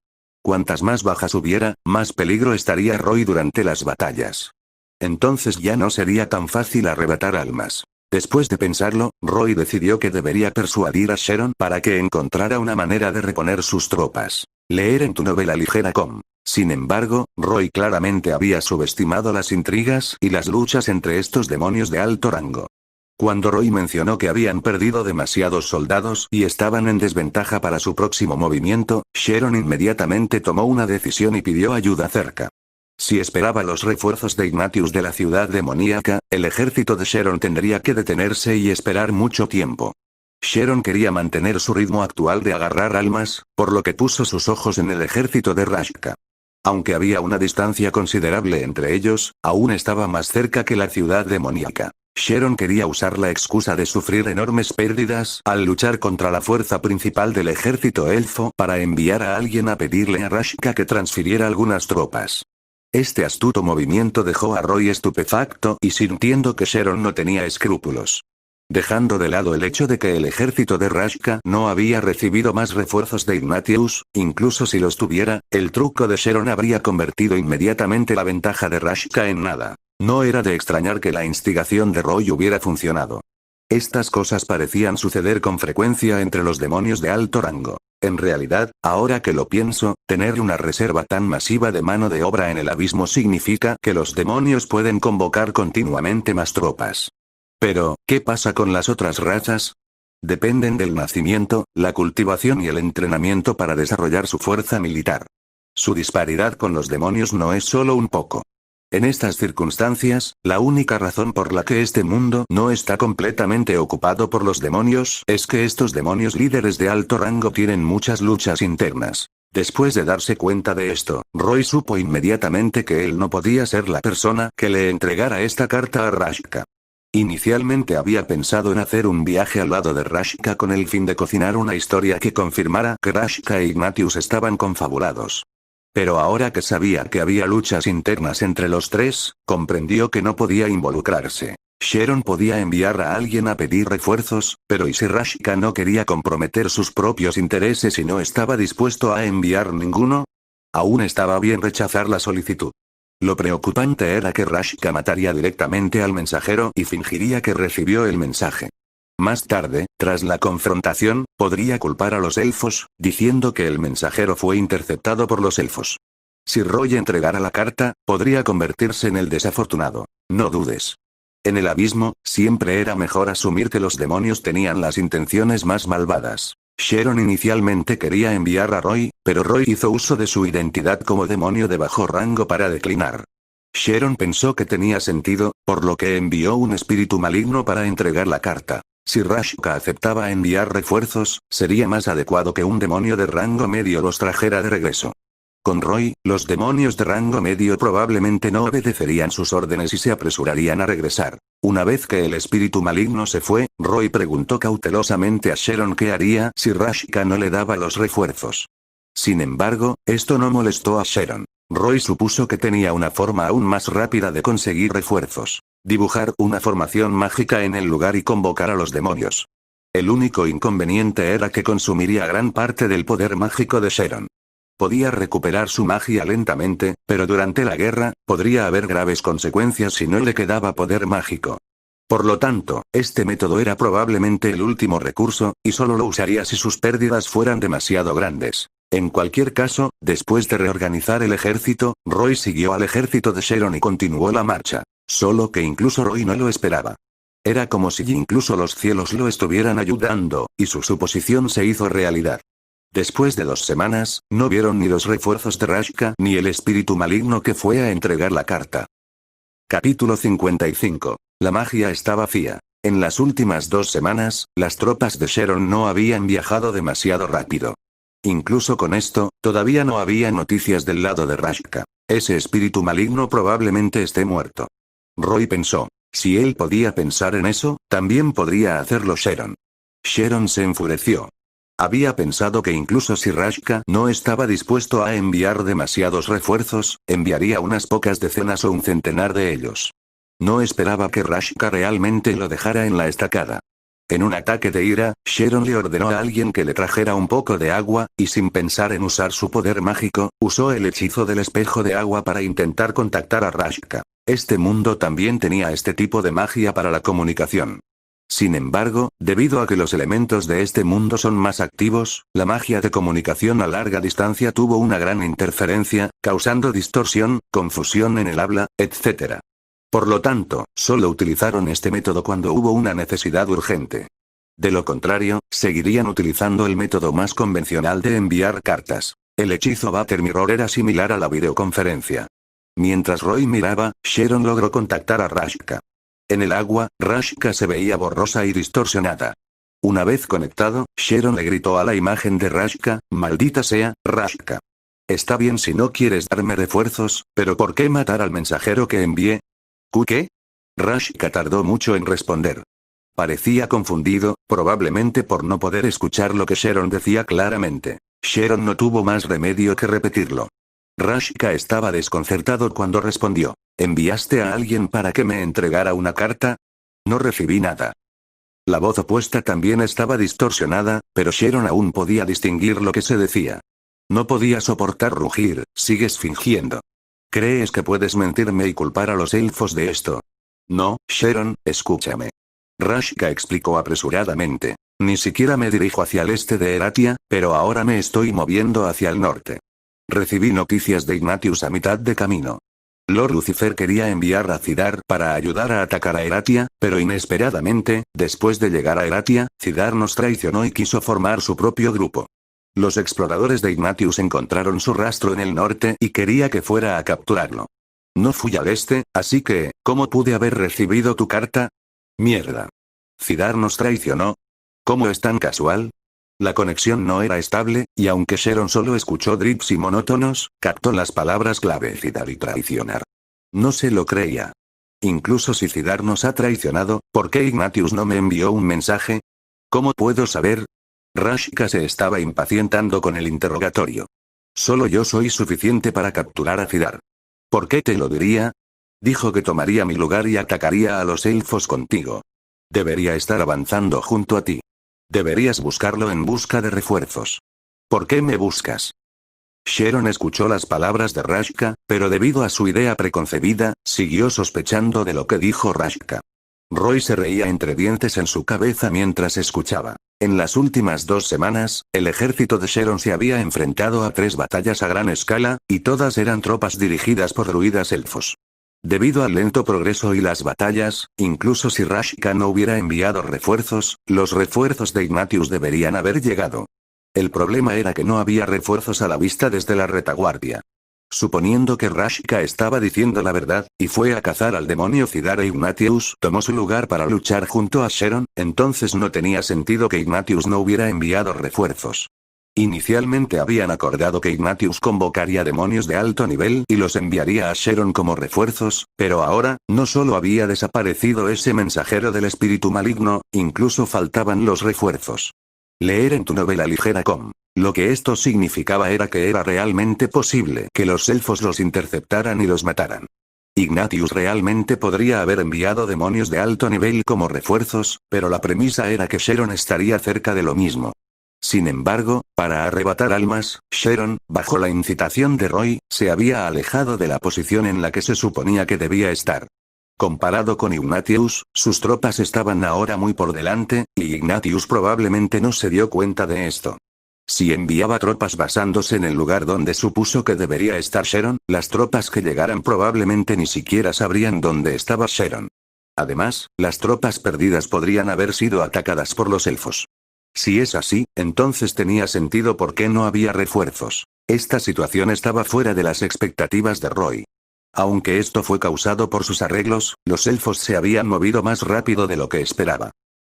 Cuantas más bajas hubiera, más peligro estaría Roy durante las batallas. Entonces ya no sería tan fácil arrebatar almas. Después de pensarlo, Roy decidió que debería persuadir a Sharon para que encontrara una manera de reponer sus tropas. Leer en tu novela ligera.com. Sin embargo, Roy claramente había subestimado las intrigas y las luchas entre estos demonios de alto rango. Cuando Roy mencionó que habían perdido demasiados soldados y estaban en desventaja para su próximo movimiento, Sharon inmediatamente tomó una decisión y pidió ayuda cerca. Si esperaba los refuerzos de Ignatius de la ciudad demoníaca, el ejército de Sharon tendría que detenerse y esperar mucho tiempo. Sharon quería mantener su ritmo actual de agarrar almas, por lo que puso sus ojos en el ejército de Rashka. Aunque había una distancia considerable entre ellos, aún estaba más cerca que la ciudad demoníaca. Sharon quería usar la excusa de sufrir enormes pérdidas al luchar contra la fuerza principal del ejército elfo para enviar a alguien a pedirle a Rashka que transfiriera algunas tropas. Este astuto movimiento dejó a Roy estupefacto y sintiendo que Sharon no tenía escrúpulos. Dejando de lado el hecho de que el ejército de Rashka no había recibido más refuerzos de Ignatius, incluso si los tuviera, el truco de Sharon habría convertido inmediatamente la ventaja de Rashka en nada. No era de extrañar que la instigación de Roy hubiera funcionado. Estas cosas parecían suceder con frecuencia entre los demonios de alto rango. En realidad, ahora que lo pienso, tener una reserva tan masiva de mano de obra en el abismo significa que los demonios pueden convocar continuamente más tropas. Pero, ¿qué pasa con las otras razas? Dependen del nacimiento, la cultivación y el entrenamiento para desarrollar su fuerza militar. Su disparidad con los demonios no es solo un poco. En estas circunstancias, la única razón por la que este mundo no está completamente ocupado por los demonios es que estos demonios líderes de alto rango tienen muchas luchas internas. Después de darse cuenta de esto, Roy supo inmediatamente que él no podía ser la persona que le entregara esta carta a Rashka. Inicialmente había pensado en hacer un viaje al lado de Rashka con el fin de cocinar una historia que confirmara que Rashka e Ignatius estaban confabulados. Pero ahora que sabía que había luchas internas entre los tres, comprendió que no podía involucrarse. Sharon podía enviar a alguien a pedir refuerzos, pero ¿y si Rashka no quería comprometer sus propios intereses y no estaba dispuesto a enviar ninguno? Aún estaba bien rechazar la solicitud. Lo preocupante era que Rashka mataría directamente al mensajero y fingiría que recibió el mensaje. Más tarde, tras la confrontación, podría culpar a los elfos, diciendo que el mensajero fue interceptado por los elfos. Si Roy entregara la carta, podría convertirse en el desafortunado. No dudes. En el abismo, siempre era mejor asumir que los demonios tenían las intenciones más malvadas. Sharon inicialmente quería enviar a Roy, pero Roy hizo uso de su identidad como demonio de bajo rango para declinar. Sharon pensó que tenía sentido, por lo que envió un espíritu maligno para entregar la carta. Si Rashka aceptaba enviar refuerzos, sería más adecuado que un demonio de rango medio los trajera de regreso. Con Roy, los demonios de rango medio probablemente no obedecerían sus órdenes y se apresurarían a regresar. Una vez que el espíritu maligno se fue, Roy preguntó cautelosamente a Sharon qué haría si Rashka no le daba los refuerzos. Sin embargo, esto no molestó a Sharon. Roy supuso que tenía una forma aún más rápida de conseguir refuerzos. Dibujar una formación mágica en el lugar y convocar a los demonios. El único inconveniente era que consumiría gran parte del poder mágico de Sharon. Podía recuperar su magia lentamente, pero durante la guerra, podría haber graves consecuencias si no le quedaba poder mágico. Por lo tanto, este método era probablemente el último recurso, y solo lo usaría si sus pérdidas fueran demasiado grandes. En cualquier caso, después de reorganizar el ejército, Roy siguió al ejército de Sharon y continuó la marcha. Solo que incluso Roy no lo esperaba. Era como si incluso los cielos lo estuvieran ayudando, y su suposición se hizo realidad. Después de 2 semanas, no vieron ni los refuerzos de Rashka ni el espíritu maligno que fue a entregar la carta. Capítulo 55. La magia está vacía. En las últimas 2 semanas, las tropas de Sharon no habían viajado demasiado rápido. Incluso con esto, todavía no había noticias del lado de Rashka. Ese espíritu maligno probablemente esté muerto. Roy pensó. Si él podía pensar en eso, también podría hacerlo Sharon. Sharon se enfureció. Había pensado que incluso si Rashka no estaba dispuesto a enviar demasiados refuerzos, enviaría unas pocas decenas o un centenar de ellos. No esperaba que Rashka realmente lo dejara en la estacada. En un ataque de ira, Sharon le ordenó a alguien que le trajera un poco de agua, y sin pensar en usar su poder mágico, usó el hechizo del espejo de agua para intentar contactar a Rashka. Este mundo también tenía este tipo de magia para la comunicación. Sin embargo, debido a que los elementos de este mundo son más activos, la magia de comunicación a larga distancia tuvo una gran interferencia, causando distorsión, confusión en el habla, etc. Por lo tanto, solo utilizaron este método cuando hubo una necesidad urgente. De lo contrario, seguirían utilizando el método más convencional de enviar cartas. El hechizo Butter Mirror era similar a la videoconferencia. Mientras Roy miraba, Sharon logró contactar a Rashka. En el agua, Rashka se veía borrosa y distorsionada. Una vez conectado, Sharon le gritó a la imagen de Rashka, «Maldita sea, Rashka. Está bien si no quieres darme refuerzos, pero ¿por qué matar al mensajero que envié?» ¿Qué? Rashka tardó mucho en responder. Parecía confundido, probablemente por no poder escuchar lo que Sharon decía claramente. Sharon no tuvo más remedio que repetirlo. Rashka estaba desconcertado cuando respondió. «¿Enviaste a alguien para que me entregara una carta?» «No recibí nada». La voz opuesta también estaba distorsionada, pero Sharon aún podía distinguir lo que se decía. No podía soportar rugir. «Sigues fingiendo. ¿Crees que puedes mentirme y culpar a los elfos de esto?» «No, Sharon, escúchame». Rashka explicó apresuradamente. «Ni siquiera me dirijo hacia el este de Eratia, pero ahora me estoy moviendo hacia el norte. Recibí noticias de Ignatius a mitad de camino. Lord Lucifer quería enviar a Cidar para ayudar a atacar a Eratia, pero inesperadamente, después de llegar a Eratia, Cidar nos traicionó y quiso formar su propio grupo. Los exploradores de Ignatius encontraron su rastro en el norte y quería que fuera a capturarlo. No fui al este, así que, ¿cómo pude haber recibido tu carta? Mierda. ¿Cidar nos traicionó? ¿Cómo es tan casual?» La conexión no era estable, y aunque Sharon solo escuchó drips y monótonos, captó las palabras clave Cidar y traicionar. No se lo creía. Incluso si Cidar nos ha traicionado, ¿por qué Ignatius no me envió un mensaje? ¿Cómo puedo saber? Rashka se estaba impacientando con el interrogatorio. Solo yo soy suficiente para capturar a Cidar. ¿Por qué te lo diría? Dijo que tomaría mi lugar y atacaría a los elfos contigo. Debería estar avanzando junto a ti. Deberías buscarlo en busca de refuerzos. ¿Por qué me buscas? Sharon escuchó las palabras de Rashka, pero debido a su idea preconcebida, siguió sospechando de lo que dijo Rashka. Roy se reía entre dientes en su cabeza mientras escuchaba. En las últimas 2 semanas, el ejército de Sharon se había enfrentado a 3 batallas a gran escala, y todas eran tropas dirigidas por druidas elfos. Debido al lento progreso y las batallas, incluso si Rashka no hubiera enviado refuerzos, los refuerzos de Ignatius deberían haber llegado. El problema era que no había refuerzos a la vista desde la retaguardia. Suponiendo que Rashka estaba diciendo la verdad, y fue a cazar al demonio Cidar e Ignatius tomó su lugar para luchar junto a Sharon, entonces no tenía sentido que Ignatius no hubiera enviado refuerzos. Inicialmente habían acordado que Ignatius convocaría demonios de alto nivel y los enviaría a Sharon como refuerzos, pero ahora, no solo había desaparecido ese mensajero del espíritu maligno, incluso faltaban los refuerzos. Leer en tu novela ligera com. Lo que esto significaba era que era realmente posible que los elfos los interceptaran y los mataran. Ignatius realmente podría haber enviado demonios de alto nivel como refuerzos, pero la premisa era que Sharon estaría cerca de lo mismo. Sin embargo, para arrebatar almas, Sharon, bajo la incitación de Roy, se había alejado de la posición en la que se suponía que debía estar. Comparado con Ignatius, sus tropas estaban ahora muy por delante, y Ignatius probablemente no se dio cuenta de esto. Si enviaba tropas basándose en el lugar donde supuso que debería estar Sharon, las tropas que llegaran probablemente ni siquiera sabrían dónde estaba Sharon. Además, las tropas perdidas podrían haber sido atacadas por los elfos. Si es así, entonces tenía sentido por qué no había refuerzos. Esta situación estaba fuera de las expectativas de Roy. Aunque esto fue causado por sus arreglos, los elfos se habían movido más rápido de lo que esperaba.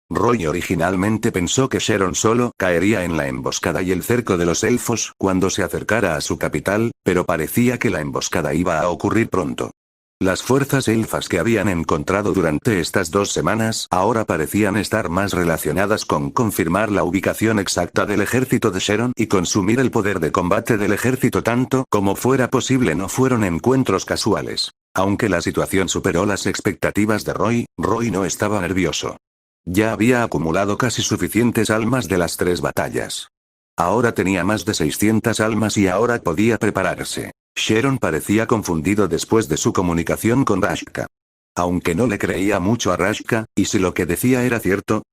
Roy originalmente pensó que Sharon solo caería en la emboscada y el cerco de los elfos cuando se acercara a su capital, pero parecía que la emboscada iba a ocurrir pronto. Las fuerzas elfas que habían encontrado durante estas 2 semanas ahora parecían estar más relacionadas con confirmar la ubicación exacta del ejército de Sharon y consumir el poder de combate del ejército tanto como fuera posible. No fueron encuentros casuales. Aunque la situación superó las expectativas de Roy, Roy no estaba nervioso. Ya había acumulado casi suficientes almas de las 3 batallas. Ahora tenía más de 600 almas y ahora podía prepararse. Sharon parecía confundido después de su comunicación con Rashka. Aunque no le creía mucho a Rashka, y si lo que decía era cierto,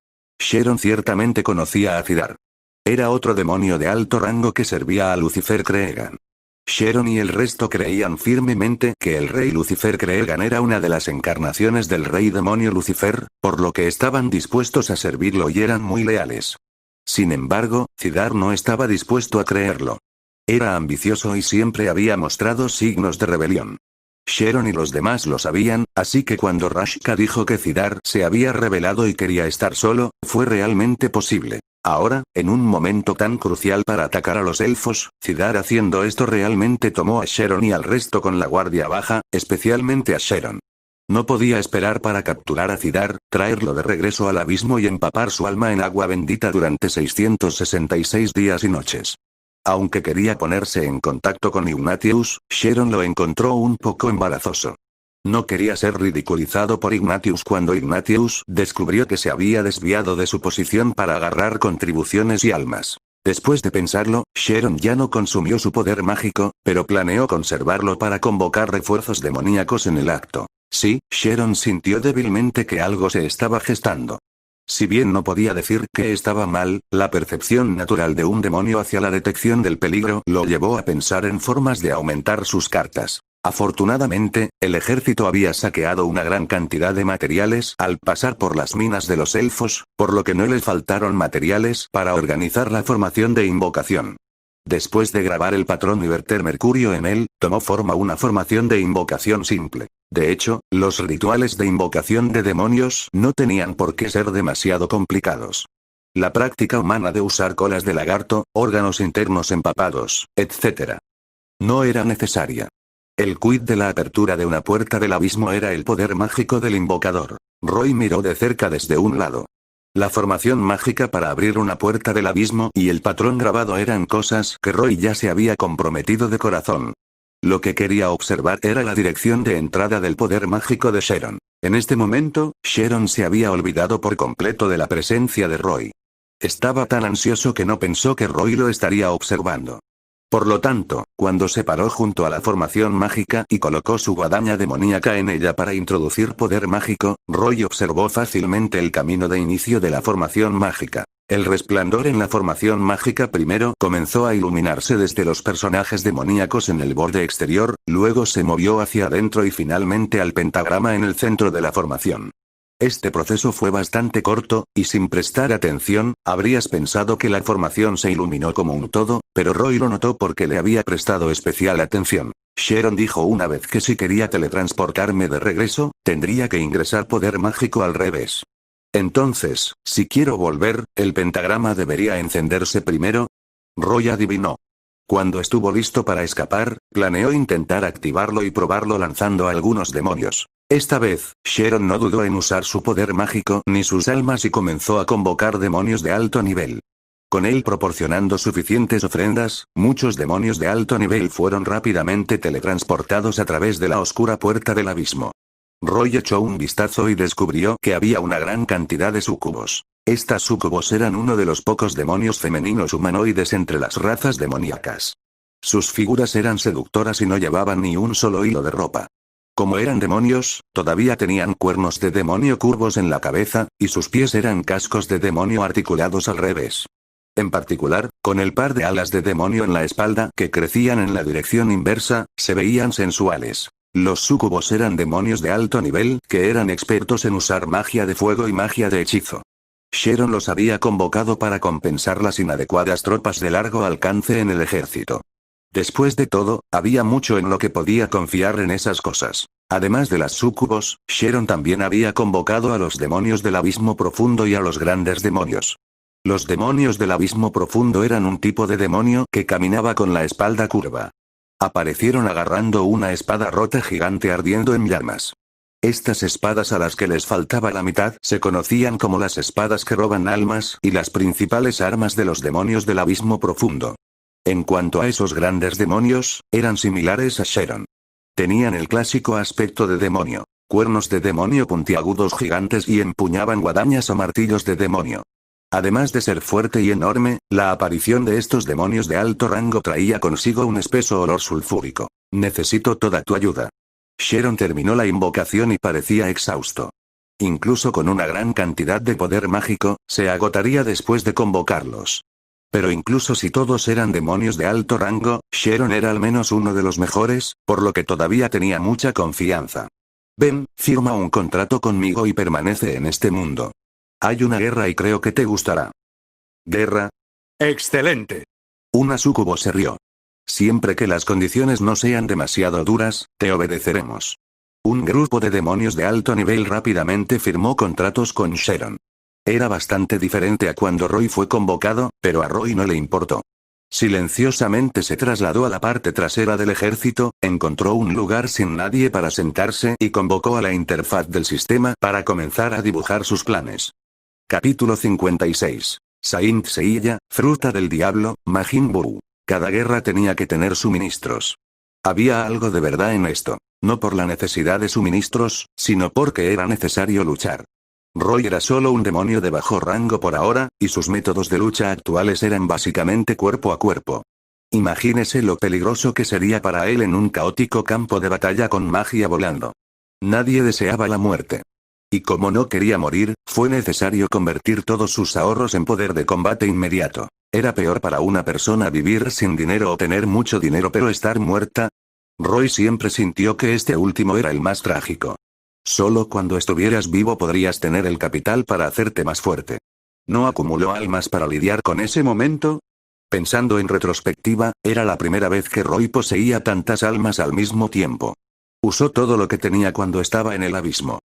Sharon ciertamente conocía a Cidar. Era otro demonio de alto rango que servía a Lucifer Creegan. Sharon y el resto creían firmemente que el rey Lucifer Creegan era una de las encarnaciones del rey demonio Lucifer, por lo que estaban dispuestos a servirlo y eran muy leales. Sin embargo, Cidar no estaba dispuesto a creerlo. Era ambicioso y siempre había mostrado signos de rebelión. Sharon y los demás lo sabían, así que cuando Rashka dijo que Cidar se había rebelado y quería estar solo, fue realmente posible. Ahora, en un momento tan crucial para atacar a los elfos, Cidar haciendo esto realmente tomó a Sharon y al resto con la guardia baja, especialmente a Sharon. No podía esperar para capturar a Cidar, traerlo de regreso al abismo y empapar su alma en agua bendita durante 666 días y noches. Aunque quería ponerse en contacto con Ignatius, Sharon lo encontró un poco embarazoso. No quería ser ridiculizado por Ignatius cuando Ignatius descubrió que se había desviado de su posición para agarrar contribuciones y almas. Después de pensarlo, Sharon ya no consumió su poder mágico, pero planeó conservarlo para convocar refuerzos demoníacos en el acto. Sí, Sharon sintió débilmente que algo se estaba gestando. Si bien no podía decir que estaba mal, la percepción natural de un demonio hacia la detección del peligro lo llevó a pensar en formas de aumentar sus cartas. Afortunadamente, el ejército había saqueado una gran cantidad de materiales al pasar por las minas de los elfos, por lo que no les faltaron materiales para organizar la formación de invocación. Después de grabar el patrón y verter mercurio en él, tomó forma una formación de invocación simple. De hecho, los rituales de invocación de demonios no tenían por qué ser demasiado complicados. La práctica humana de usar colas de lagarto, órganos internos empapados, etc. no era necesaria. El quid de la apertura de una puerta del abismo era el poder mágico del invocador. Roy miró de cerca desde un lado. La formación mágica para abrir una puerta del abismo y el patrón grabado eran cosas que Roy ya se había comprometido de corazón. Lo que quería observar era la dirección de entrada del poder mágico de Sharon. En este momento, Sharon se había olvidado por completo de la presencia de Roy. Estaba tan ansioso que no pensó que Roy lo estaría observando. Por lo tanto, cuando se paró junto a la formación mágica y colocó su guadaña demoníaca en ella para introducir poder mágico, Roy observó fácilmente el camino de inicio de la formación mágica. El resplandor en la formación mágica primero comenzó a iluminarse desde los personajes demoníacos en el borde exterior, luego se movió hacia adentro y finalmente al pentagrama en el centro de la formación. Este proceso fue bastante corto, y sin prestar atención, habrías pensado que la formación se iluminó como un todo, pero Roy lo notó porque le había prestado especial atención. Sharon dijo una vez que si quería teletransportarme de regreso, tendría que ingresar poder mágico al revés. Entonces, si quiero volver, ¿el pentagrama debería encenderse primero? Roy adivinó. Cuando estuvo listo para escapar, planeó intentar activarlo y probarlo lanzando a algunos demonios. Esta vez, Sharon no dudó en usar su poder mágico ni sus almas y comenzó a convocar demonios de alto nivel. Con él proporcionando suficientes ofrendas, muchos demonios de alto nivel fueron rápidamente teletransportados a través de la oscura puerta del abismo. Roy echó un vistazo y descubrió que había una gran cantidad de súcubos. Estas súcubos eran uno de los pocos demonios femeninos humanoides entre las razas demoníacas. Sus figuras eran seductoras y no llevaban ni un solo hilo de ropa. Como eran demonios, todavía tenían cuernos de demonio curvos en la cabeza, y sus pies eran cascos de demonio articulados al revés. En particular, con el par de alas de demonio en la espalda que crecían en la dirección inversa, se veían sensuales. Los súcubos eran demonios de alto nivel que eran expertos en usar magia de fuego y magia de hechizo. Sharon los había convocado para compensar las inadecuadas tropas de largo alcance en el ejército. Después de todo, había mucho en lo que podía confiar en esas cosas. Además de las súcubos, Sharon también había convocado a los demonios del abismo profundo y a los grandes demonios. Los demonios del abismo profundo eran un tipo de demonio que caminaba con la espalda curva. Aparecieron agarrando una espada rota gigante ardiendo en llamas. Estas espadas a las que les faltaba la mitad se conocían como las espadas que roban almas y las principales armas de los demonios del abismo profundo. En cuanto a esos grandes demonios, eran similares a Sharon. Tenían el clásico aspecto de demonio, cuernos de demonio puntiagudos gigantes y empuñaban guadañas o martillos de demonio. Además de ser fuerte y enorme, la aparición de estos demonios de alto rango traía consigo un espeso olor sulfúrico. Necesito toda tu ayuda. Sharon terminó la invocación y parecía exhausto. Incluso con una gran cantidad de poder mágico, se agotaría después de convocarlos. Pero incluso si todos eran demonios de alto rango, Sharon era al menos uno de los mejores, por lo que todavía tenía mucha confianza. Ven, firma un contrato conmigo y permanece en este mundo. Hay una guerra y creo que te gustará. ¿Guerra? ¡Excelente! Una súcubo se rió. Siempre que las condiciones no sean demasiado duras, te obedeceremos. Un grupo de demonios de alto nivel rápidamente firmó contratos con Sharon. Era bastante diferente a cuando Roy fue convocado, pero a Roy no le importó. Silenciosamente se trasladó a la parte trasera del ejército, encontró un lugar sin nadie para sentarse y convocó a la interfaz del sistema para comenzar a dibujar sus planes. Capítulo 56. Saint Seiya, fruta del diablo, Majin Buu. Cada guerra tenía que tener suministros. Había algo de verdad en esto. No por la necesidad de suministros, sino porque era necesario luchar. Roy era solo un demonio de bajo rango por ahora, y sus métodos de lucha actuales eran básicamente cuerpo a cuerpo. Imagínese lo peligroso que sería para él en un caótico campo de batalla con magia volando. Nadie deseaba la muerte. Y como no quería morir, fue necesario convertir todos sus ahorros en poder de combate inmediato. Era peor para una persona vivir sin dinero o tener mucho dinero pero estar muerta. Roy siempre sintió que este último era el más trágico. Solo cuando estuvieras vivo podrías tener el capital para hacerte más fuerte. ¿No acumuló almas para lidiar con ese momento? Pensando en retrospectiva, era la primera vez que Roy poseía tantas almas al mismo tiempo. Usó todo lo que tenía cuando estaba en el abismo.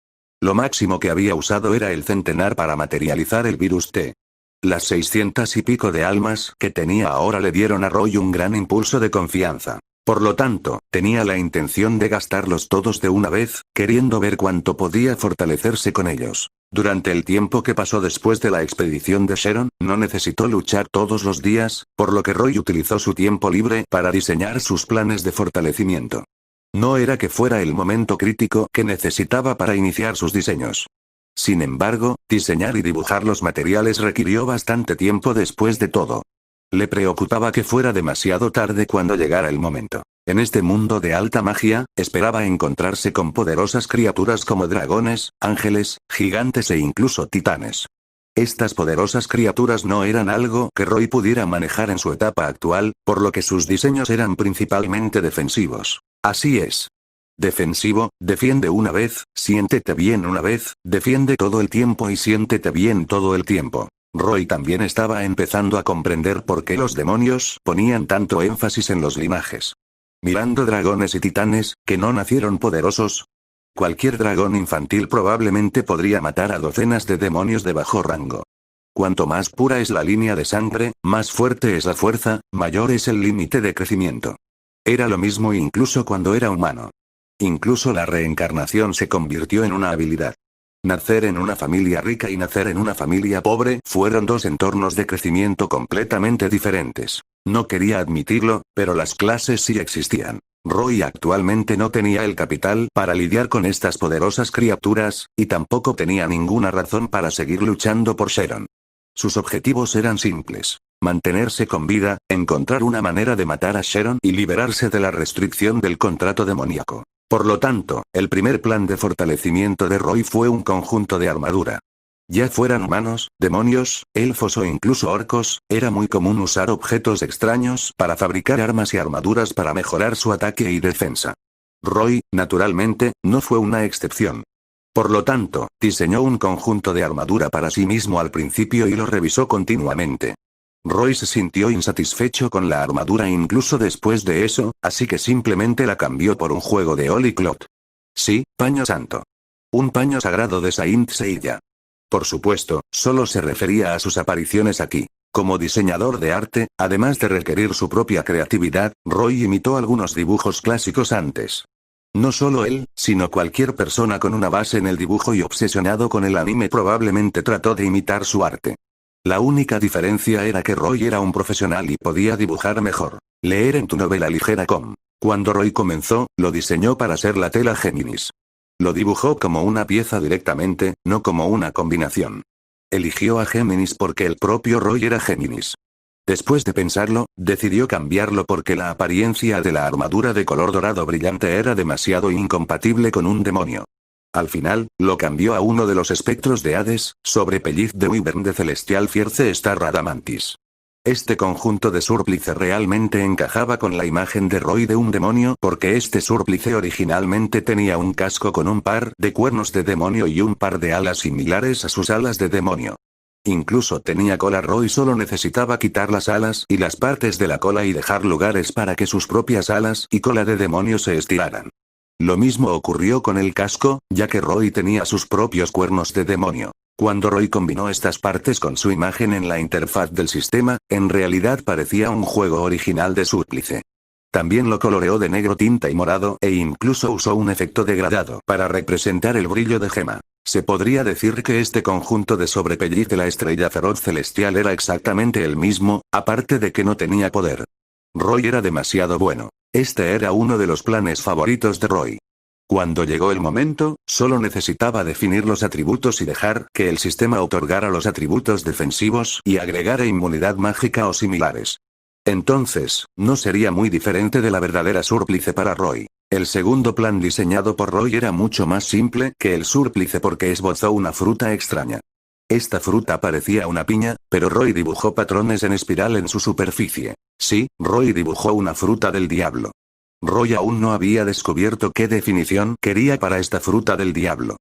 Lo máximo que había usado era el centenar para materializar el virus T. Las 600 y pico de almas que tenía ahora le dieron a Roy un gran impulso de confianza. Por lo tanto, tenía la intención de gastarlos todos de una vez, queriendo ver cuánto podía fortalecerse con ellos. Durante el tiempo que pasó después de la expedición de Sharon, no necesitó luchar todos los días, por lo que Roy utilizó su tiempo libre para diseñar sus planes de fortalecimiento. No era que fuera el momento crítico que necesitaba para iniciar sus diseños. Sin embargo, diseñar y dibujar los materiales requirió bastante tiempo después de todo. Le preocupaba que fuera demasiado tarde cuando llegara el momento. En este mundo de alta magia, esperaba encontrarse con poderosas criaturas como dragones, ángeles, gigantes e incluso titanes. Estas poderosas criaturas no eran algo que Roy pudiera manejar en su etapa actual, por lo que sus diseños eran principalmente defensivos. Así es. Defensivo, defiende una vez, siéntete bien una vez, defiende todo el tiempo y siéntete bien todo el tiempo. Roy también estaba empezando a comprender por qué los demonios ponían tanto énfasis en los linajes. Mirando dragones y titanes, que no nacieron poderosos. Cualquier dragón infantil probablemente podría matar a docenas de demonios de bajo rango. Cuanto más pura es la línea de sangre, más fuerte es la fuerza, mayor es el límite de crecimiento. Era lo mismo incluso cuando era humano. Incluso la reencarnación se convirtió en una habilidad. Nacer en una familia rica y nacer en una familia pobre fueron dos entornos de crecimiento completamente diferentes. No quería admitirlo, pero las clases sí existían. Roy actualmente no tenía el capital para lidiar con estas poderosas criaturas, y tampoco tenía ninguna razón para seguir luchando por Sharon. Sus objetivos eran simples. Mantenerse con vida, encontrar una manera de matar a Sharon y liberarse de la restricción del contrato demoníaco. Por lo tanto, el primer plan de fortalecimiento de Roy fue un conjunto de armadura. Ya fueran humanos, demonios, elfos o incluso orcos, era muy común usar objetos extraños para fabricar armas y armaduras para mejorar su ataque y defensa. Roy, naturalmente, no fue una excepción. Por lo tanto, diseñó un conjunto de armadura para sí mismo al principio y lo revisó continuamente. Roy se sintió insatisfecho con la armadura incluso después de eso, así que simplemente la cambió por un juego de Holy Cloth. Sí, paño santo. Un paño sagrado de Saint Seiya. Por supuesto, solo se refería a sus apariciones aquí. Como diseñador de arte, además de requerir su propia creatividad, Roy imitó algunos dibujos clásicos antes. No solo él, sino cualquier persona con una base en el dibujo y obsesionado con el anime probablemente trató de imitar su arte. La única diferencia era que Roy era un profesional y podía dibujar mejor. Leer en tu novela ligera com. Cuando Roy comenzó, lo diseñó para ser la tela Géminis. Lo dibujó como una pieza directamente, no como una combinación. Eligió a Géminis porque el propio Roy era Géminis. Después de pensarlo, decidió cambiarlo porque la apariencia de la armadura de color dorado brillante era demasiado incompatible con un demonio. Al final, lo cambió a uno de los espectros de Hades, sobre pelliz de Wyvern de Celestial Fierce Star Radamantis. Este conjunto de súrplice realmente encajaba con la imagen de Roy de un demonio porque este súrplice originalmente tenía un casco con un par de cuernos de demonio y un par de alas similares a sus alas de demonio. Incluso tenía cola. Roy solo necesitaba quitar las alas y las partes de la cola y dejar lugares para que sus propias alas y cola de demonio se estiraran. Lo mismo ocurrió con el casco, ya que Roy tenía sus propios cuernos de demonio. Cuando Roy combinó estas partes con su imagen en la interfaz del sistema, en realidad parecía un juego original de Súplice. También lo coloreó de negro tinta y morado e incluso usó un efecto degradado para representar el brillo de gema. Se podría decir que este conjunto de sobrepelliz de la estrella feroz celestial era exactamente el mismo, aparte de que no tenía poder. Roy era demasiado bueno. Este era uno de los planes favoritos de Roy. Cuando llegó el momento, solo necesitaba definir los atributos y dejar que el sistema otorgara los atributos defensivos y agregara inmunidad mágica o similares. Entonces, no sería muy diferente de la verdadera Súplice para Roy. El segundo plan diseñado por Roy era mucho más simple que el Súplice porque esbozó una fruta extraña. Esta fruta parecía una piña, pero Roy dibujó patrones en espiral en su superficie. Sí, Roy dibujó una fruta del diablo. Roy aún no había descubierto qué definición quería para esta fruta del diablo.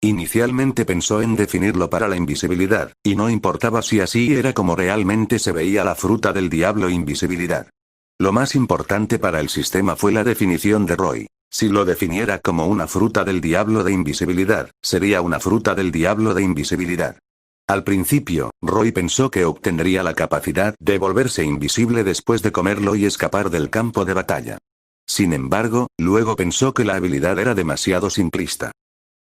Inicialmente pensó en definirlo para la invisibilidad, y no importaba si así era como realmente se veía la fruta del diablo invisibilidad. Lo más importante para el sistema fue la definición de Roy. Si lo definiera como una fruta del diablo de invisibilidad, sería una fruta del diablo de invisibilidad. Al principio, Roy pensó que obtendría la capacidad de volverse invisible después de comerlo y escapar del campo de batalla. Sin embargo, luego pensó que la habilidad era demasiado simplista.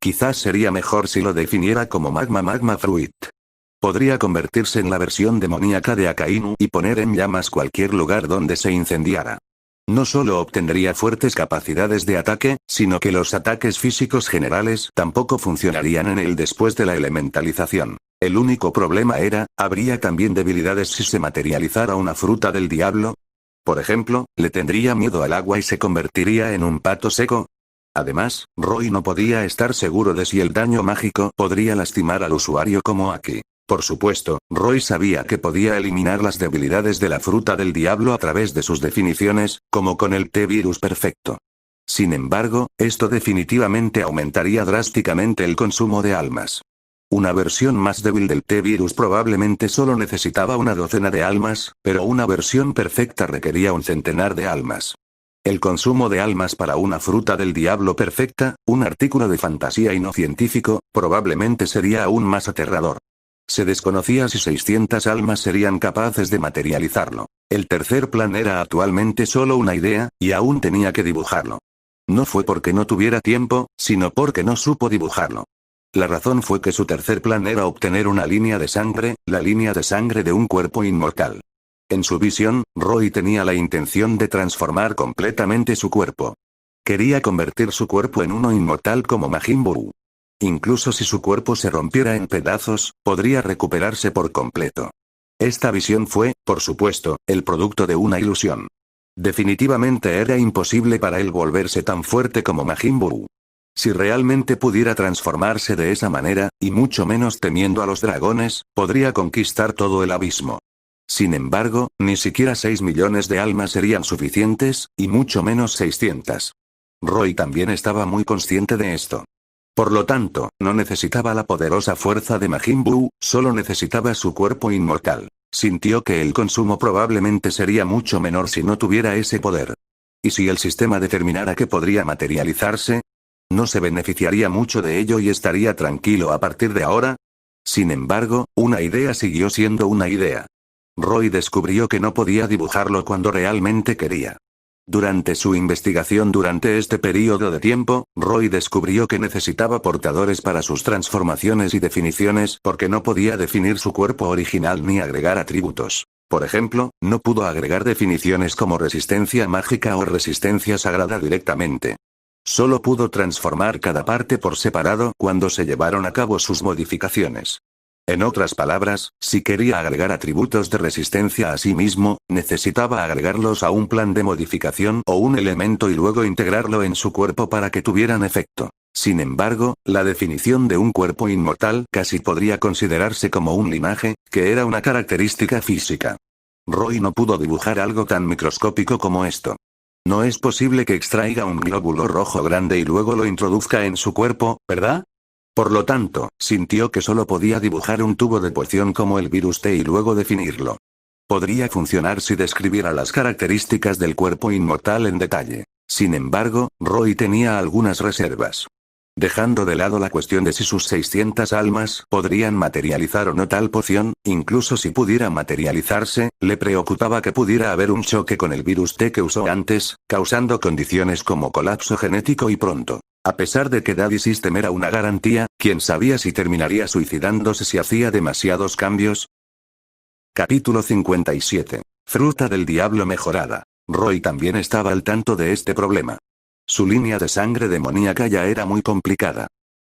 Quizás sería mejor si lo definiera como Magma Fruit. Podría convertirse en la versión demoníaca de Akainu y poner en llamas cualquier lugar donde se incendiara. No solo obtendría fuertes capacidades de ataque, sino que los ataques físicos generales tampoco funcionarían en él después de la elementalización. El único problema era, ¿habría también debilidades si se materializara una fruta del diablo? Por ejemplo, ¿le tendría miedo al agua y se convertiría en un pato seco? Además, Roy no podía estar seguro de si el daño mágico podría lastimar al usuario como Aki. Por supuesto, Roy sabía que podía eliminar las debilidades de la fruta del diablo a través de sus definiciones, como con el T-Virus perfecto. Sin embargo, esto definitivamente aumentaría drásticamente el consumo de almas. Una versión más débil del T-Virus probablemente solo necesitaba una docena de almas, pero una versión perfecta requería un centenar de almas. El consumo de almas para una fruta del diablo perfecta, un artículo de fantasía y no científico, probablemente sería aún más aterrador. Se desconocía si 600 almas serían capaces de materializarlo. El tercer plan era actualmente solo una idea, y aún tenía que dibujarlo. No fue porque no tuviera tiempo, sino porque no supo dibujarlo. La razón fue que su tercer plan era obtener una línea de sangre, la línea de sangre de un cuerpo inmortal. En su visión, Roy tenía la intención de transformar completamente su cuerpo. Quería convertir su cuerpo en uno inmortal como Majin Buu. Incluso si su cuerpo se rompiera en pedazos, podría recuperarse por completo. Esta visión fue, por supuesto, el producto de una ilusión. Definitivamente era imposible para él volverse tan fuerte como Majin Buu. Si realmente pudiera transformarse de esa manera, y mucho menos temiendo a los dragones, podría conquistar todo el abismo. Sin embargo, ni siquiera 6 millones de almas serían suficientes, y mucho menos 600. Roy también estaba muy consciente de esto. Por lo tanto, no necesitaba la poderosa fuerza de Majin Buu, solo necesitaba su cuerpo inmortal. Sintió que el consumo probablemente sería mucho menor si no tuviera ese poder. ¿Y si el sistema determinara que podría materializarse? ¿No se beneficiaría mucho de ello y estaría tranquilo a partir de ahora? Sin embargo, una idea siguió siendo una idea. Roy descubrió que no podía dibujarlo cuando realmente quería. Durante su investigación durante este período de tiempo, Roy descubrió que necesitaba portadores para sus transformaciones y definiciones porque no podía definir su cuerpo original ni agregar atributos. Por ejemplo, no pudo agregar definiciones como resistencia mágica o resistencia sagrada directamente. Solo pudo transformar cada parte por separado cuando se llevaron a cabo sus modificaciones. En otras palabras, si quería agregar atributos de resistencia a sí mismo, necesitaba agregarlos a un plan de modificación o un elemento y luego integrarlo en su cuerpo para que tuvieran efecto. Sin embargo, la definición de un cuerpo inmortal casi podría considerarse como un linaje, que era una característica física. Roy no pudo dibujar algo tan microscópico como esto. No es posible que extraiga un glóbulo rojo grande y luego lo introduzca en su cuerpo, ¿verdad? Por lo tanto, sintió que solo podía dibujar un tubo de poción como el virus T y luego definirlo. Podría funcionar si describiera las características del cuerpo inmortal en detalle. Sin embargo, Roy tenía algunas reservas. Dejando de lado la cuestión de si sus 600 almas podrían materializar o no tal poción, incluso si pudiera materializarse, le preocupaba que pudiera haber un choque con el virus T que usó antes, causando condiciones como colapso genético y pronto. A pesar de que Daddy System era una garantía, ¿quién sabía si terminaría suicidándose si hacía demasiados cambios? Capítulo 57. Fruta del diablo mejorada. Roy también estaba al tanto de este problema. Su línea de sangre demoníaca ya era muy complicada.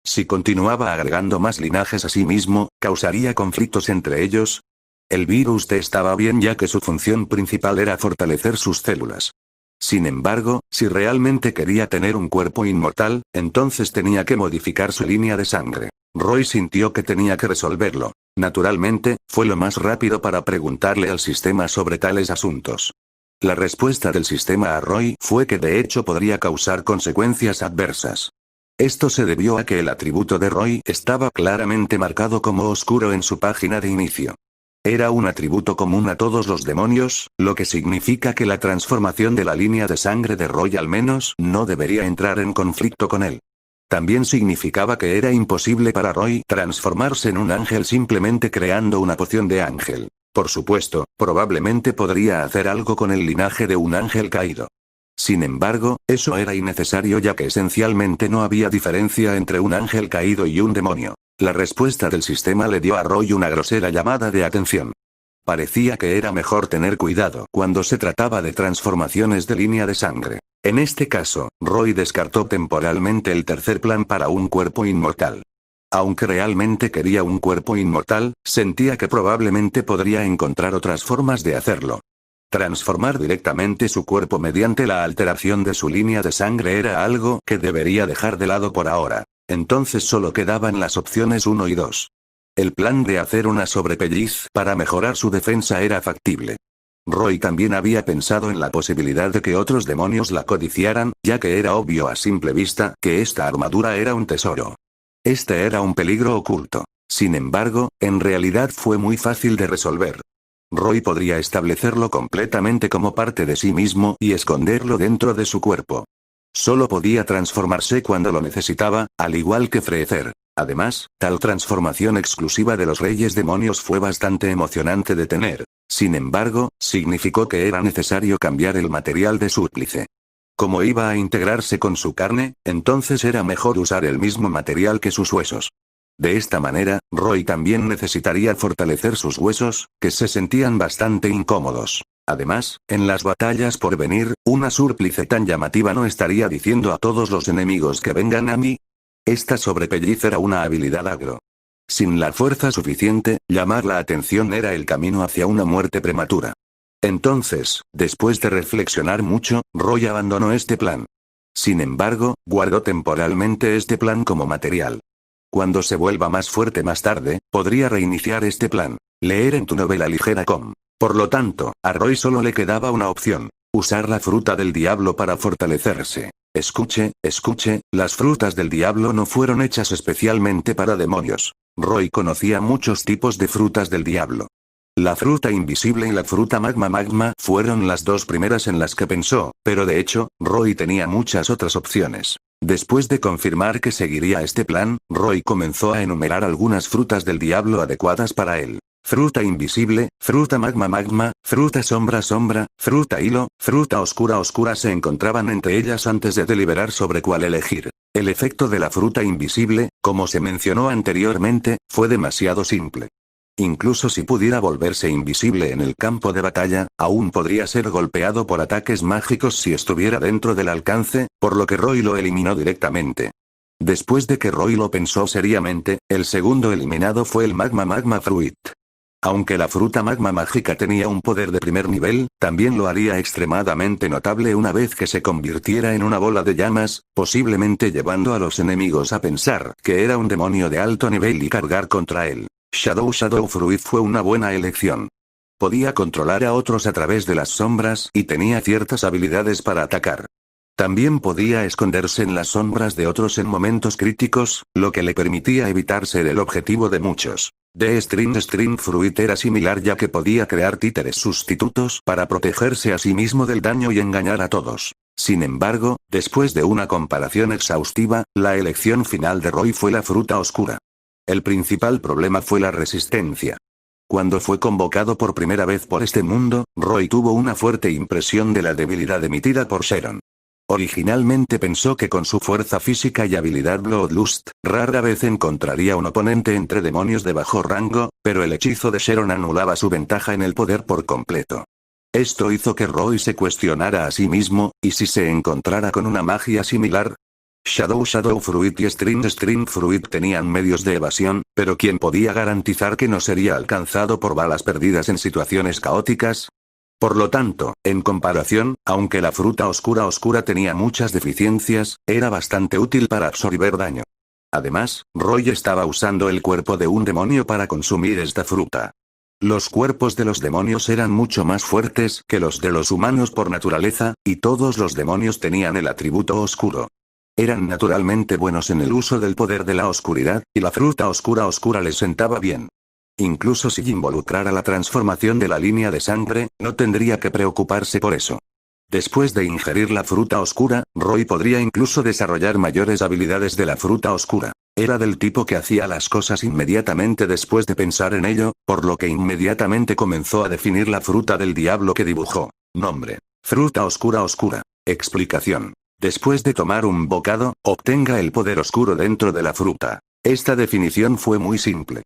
Si continuaba agregando más linajes a sí mismo, ¿causaría conflictos entre ellos? El virus T estaba bien ya que su función principal era fortalecer sus células. Sin embargo, si realmente quería tener un cuerpo inmortal, entonces tenía que modificar su línea de sangre. Roy sintió que tenía que resolverlo. Naturalmente, fue lo más rápido para preguntarle al sistema sobre tales asuntos. La respuesta del sistema a Roy fue que de hecho podría causar consecuencias adversas. Esto se debió a que el atributo de Roy estaba claramente marcado como oscuro en su página de inicio. Era un atributo común a todos los demonios, lo que significa que la transformación de la línea de sangre de Roy al menos no debería entrar en conflicto con él. También significaba que era imposible para Roy transformarse en un ángel simplemente creando una poción de ángel. Por supuesto, probablemente podría hacer algo con el linaje de un ángel caído. Sin embargo, eso era innecesario ya que esencialmente no había diferencia entre un ángel caído y un demonio. La respuesta del sistema le dio a Roy una grosera llamada de atención. Parecía que era mejor tener cuidado cuando se trataba de transformaciones de línea de sangre. En este caso, Roy descartó temporalmente el tercer plan para un cuerpo inmortal. Aunque realmente quería un cuerpo inmortal, sentía que probablemente podría encontrar otras formas de hacerlo. Transformar directamente su cuerpo mediante la alteración de su línea de sangre era algo que debería dejar de lado por ahora. Entonces solo quedaban las opciones 1 y 2. El plan de hacer una sobrepelliz para mejorar su defensa era factible. Roy también había pensado en la posibilidad de que otros demonios la codiciaran, ya que era obvio a simple vista que esta armadura era un tesoro. Este era un peligro oculto. Sin embargo, en realidad fue muy fácil de resolver. Roy podría establecerlo completamente como parte de sí mismo y esconderlo dentro de su cuerpo. Solo podía transformarse cuando lo necesitaba, al igual que Freezer. Además, tal transformación exclusiva de los reyes demonios fue bastante emocionante de tener. Sin embargo, significó que era necesario cambiar el material de súplice. Como iba a integrarse con su carne, entonces era mejor usar el mismo material que sus huesos. De esta manera, Roy también necesitaría fortalecer sus huesos, que se sentían bastante incómodos. Además, en las batallas por venir, una súplice tan llamativa no estaría diciendo a todos los enemigos que vengan a mí. Esta sobrepelliz era una habilidad agro. Sin la fuerza suficiente, llamar la atención era el camino hacia una muerte prematura. Entonces, después de reflexionar mucho, Roy abandonó este plan. Sin embargo, guardó temporalmente este plan como material. Cuando se vuelva más fuerte más tarde, podría reiniciar este plan. Leer en tu novela ligera.com. Por lo tanto, a Roy solo le quedaba una opción. Usar la fruta del diablo para fortalecerse. Escuche, las frutas del diablo no fueron hechas especialmente para demonios. Roy conocía muchos tipos de frutas del diablo. La fruta invisible y la fruta magma fueron las dos primeras en las que pensó, pero de hecho, Roy tenía muchas otras opciones. Después de confirmar que seguiría este plan, Roy comenzó a enumerar algunas frutas del diablo adecuadas para él. Fruta invisible, fruta magma, fruta sombra, fruta hilo, fruta oscura se encontraban entre ellas antes de deliberar sobre cuál elegir. El efecto de la fruta invisible, como se mencionó anteriormente, fue demasiado simple. Incluso si pudiera volverse invisible en el campo de batalla, aún podría ser golpeado por ataques mágicos si estuviera dentro del alcance, por lo que Roy lo eliminó directamente. Después de que Roy lo pensó seriamente, el segundo eliminado fue el magma fruit. Aunque la fruta magma mágica tenía un poder de primer nivel, también lo haría extremadamente notable una vez que se convirtiera en una bola de llamas, posiblemente llevando a los enemigos a pensar que era un demonio de alto nivel y cargar contra él. Shadow Fruit fue una buena elección. Podía controlar a otros a través de las sombras y tenía ciertas habilidades para atacar. También podía esconderse en las sombras de otros en momentos críticos, lo que le permitía evitar ser el objetivo de muchos. The String Fruit era similar ya que podía crear títeres sustitutos para protegerse a sí mismo del daño y engañar a todos. Sin embargo, después de una comparación exhaustiva, la elección final de Roy fue la fruta oscura. El principal problema fue la resistencia. Cuando fue convocado por primera vez por este mundo, Roy tuvo una fuerte impresión de la debilidad emitida por Sharon. Originalmente pensó que con su fuerza física y habilidad Bloodlust, rara vez encontraría un oponente entre demonios de bajo rango, pero el hechizo de Sharon anulaba su ventaja en el poder por completo. Esto hizo que Roy se cuestionara a sí mismo, ¿y si se encontrara con una magia similar? Shadow Fruit y String Fruit tenían medios de evasión, pero ¿quién podía garantizar que no sería alcanzado por balas perdidas en situaciones caóticas? Por lo tanto, en comparación, aunque la fruta oscura tenía muchas deficiencias, era bastante útil para absorber daño. Además, Roy estaba usando el cuerpo de un demonio para consumir esta fruta. Los cuerpos de los demonios eran mucho más fuertes que los de los humanos por naturaleza, y todos los demonios tenían el atributo oscuro. Eran naturalmente buenos en el uso del poder de la oscuridad, y la fruta oscura les sentaba bien. Incluso si involucrara la transformación de la línea de sangre, no tendría que preocuparse por eso. Después de ingerir la fruta oscura, Roy podría incluso desarrollar mayores habilidades de la fruta oscura. Era del tipo que hacía las cosas inmediatamente después de pensar en ello, por lo que inmediatamente comenzó a definir la fruta del diablo que dibujó. Nombre: fruta oscura. Explicación: después de tomar un bocado, obtenga el poder oscuro dentro de la fruta. Esta definición fue muy simple.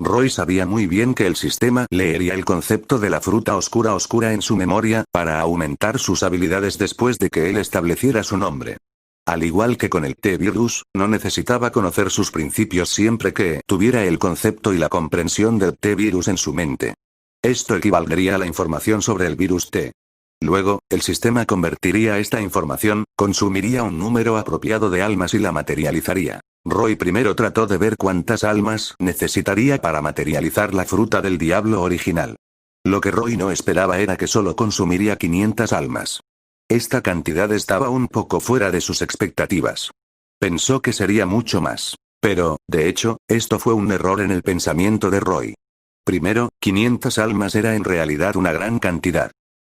Roy sabía muy bien que el sistema leería el concepto de la fruta oscura en su memoria, para aumentar sus habilidades después de que él estableciera su nombre. Al igual que con el T-Virus, no necesitaba conocer sus principios siempre que tuviera el concepto y la comprensión del T-Virus en su mente. Esto equivaldría a la información sobre el virus T. Luego, el sistema convertiría esta información, consumiría un número apropiado de almas y la materializaría. Roy primero trató de ver cuántas almas necesitaría para materializar la fruta del diablo original. Lo que Roy no esperaba era que solo consumiría 500 almas. Esta cantidad estaba un poco fuera de sus expectativas. Pensó que sería mucho más. Pero, de hecho, esto fue un error en el pensamiento de Roy. Primero, 500 almas era en realidad una gran cantidad.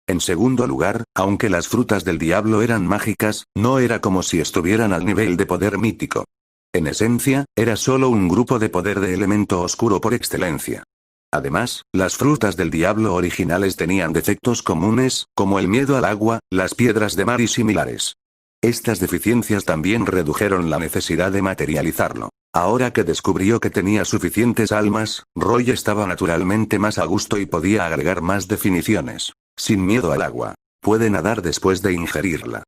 En segundo lugar, aunque las frutas del diablo eran mágicas, no era como si estuvieran al nivel de poder mítico. En esencia, era solo un grupo de poder de elemento oscuro por excelencia. Además, las frutas del diablo originales tenían defectos comunes, como el miedo al agua, las piedras de mar y similares. Estas deficiencias también redujeron la necesidad de materializarlo. Ahora que descubrió que tenía suficientes almas, Roy estaba naturalmente más a gusto y podía agregar más definiciones. Sin miedo al agua. Puede nadar después de ingerirla.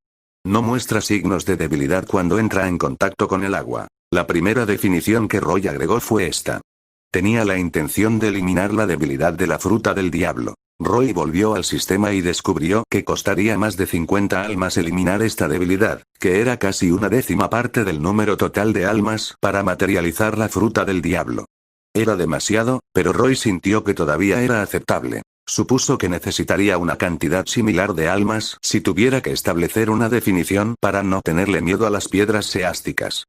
No muestra signos de debilidad cuando entra en contacto con el agua. La primera definición que Roy agregó fue esta. Tenía la intención de eliminar la debilidad de la fruta del diablo. Roy volvió al sistema y descubrió que costaría más de 50 almas eliminar esta debilidad, que era casi una décima parte del número total de almas para materializar la fruta del diablo. Era demasiado, pero Roy sintió que todavía era aceptable. Supuso que necesitaría una cantidad similar de almas si tuviera que establecer una definición para no tenerle miedo a las piedras seásticas.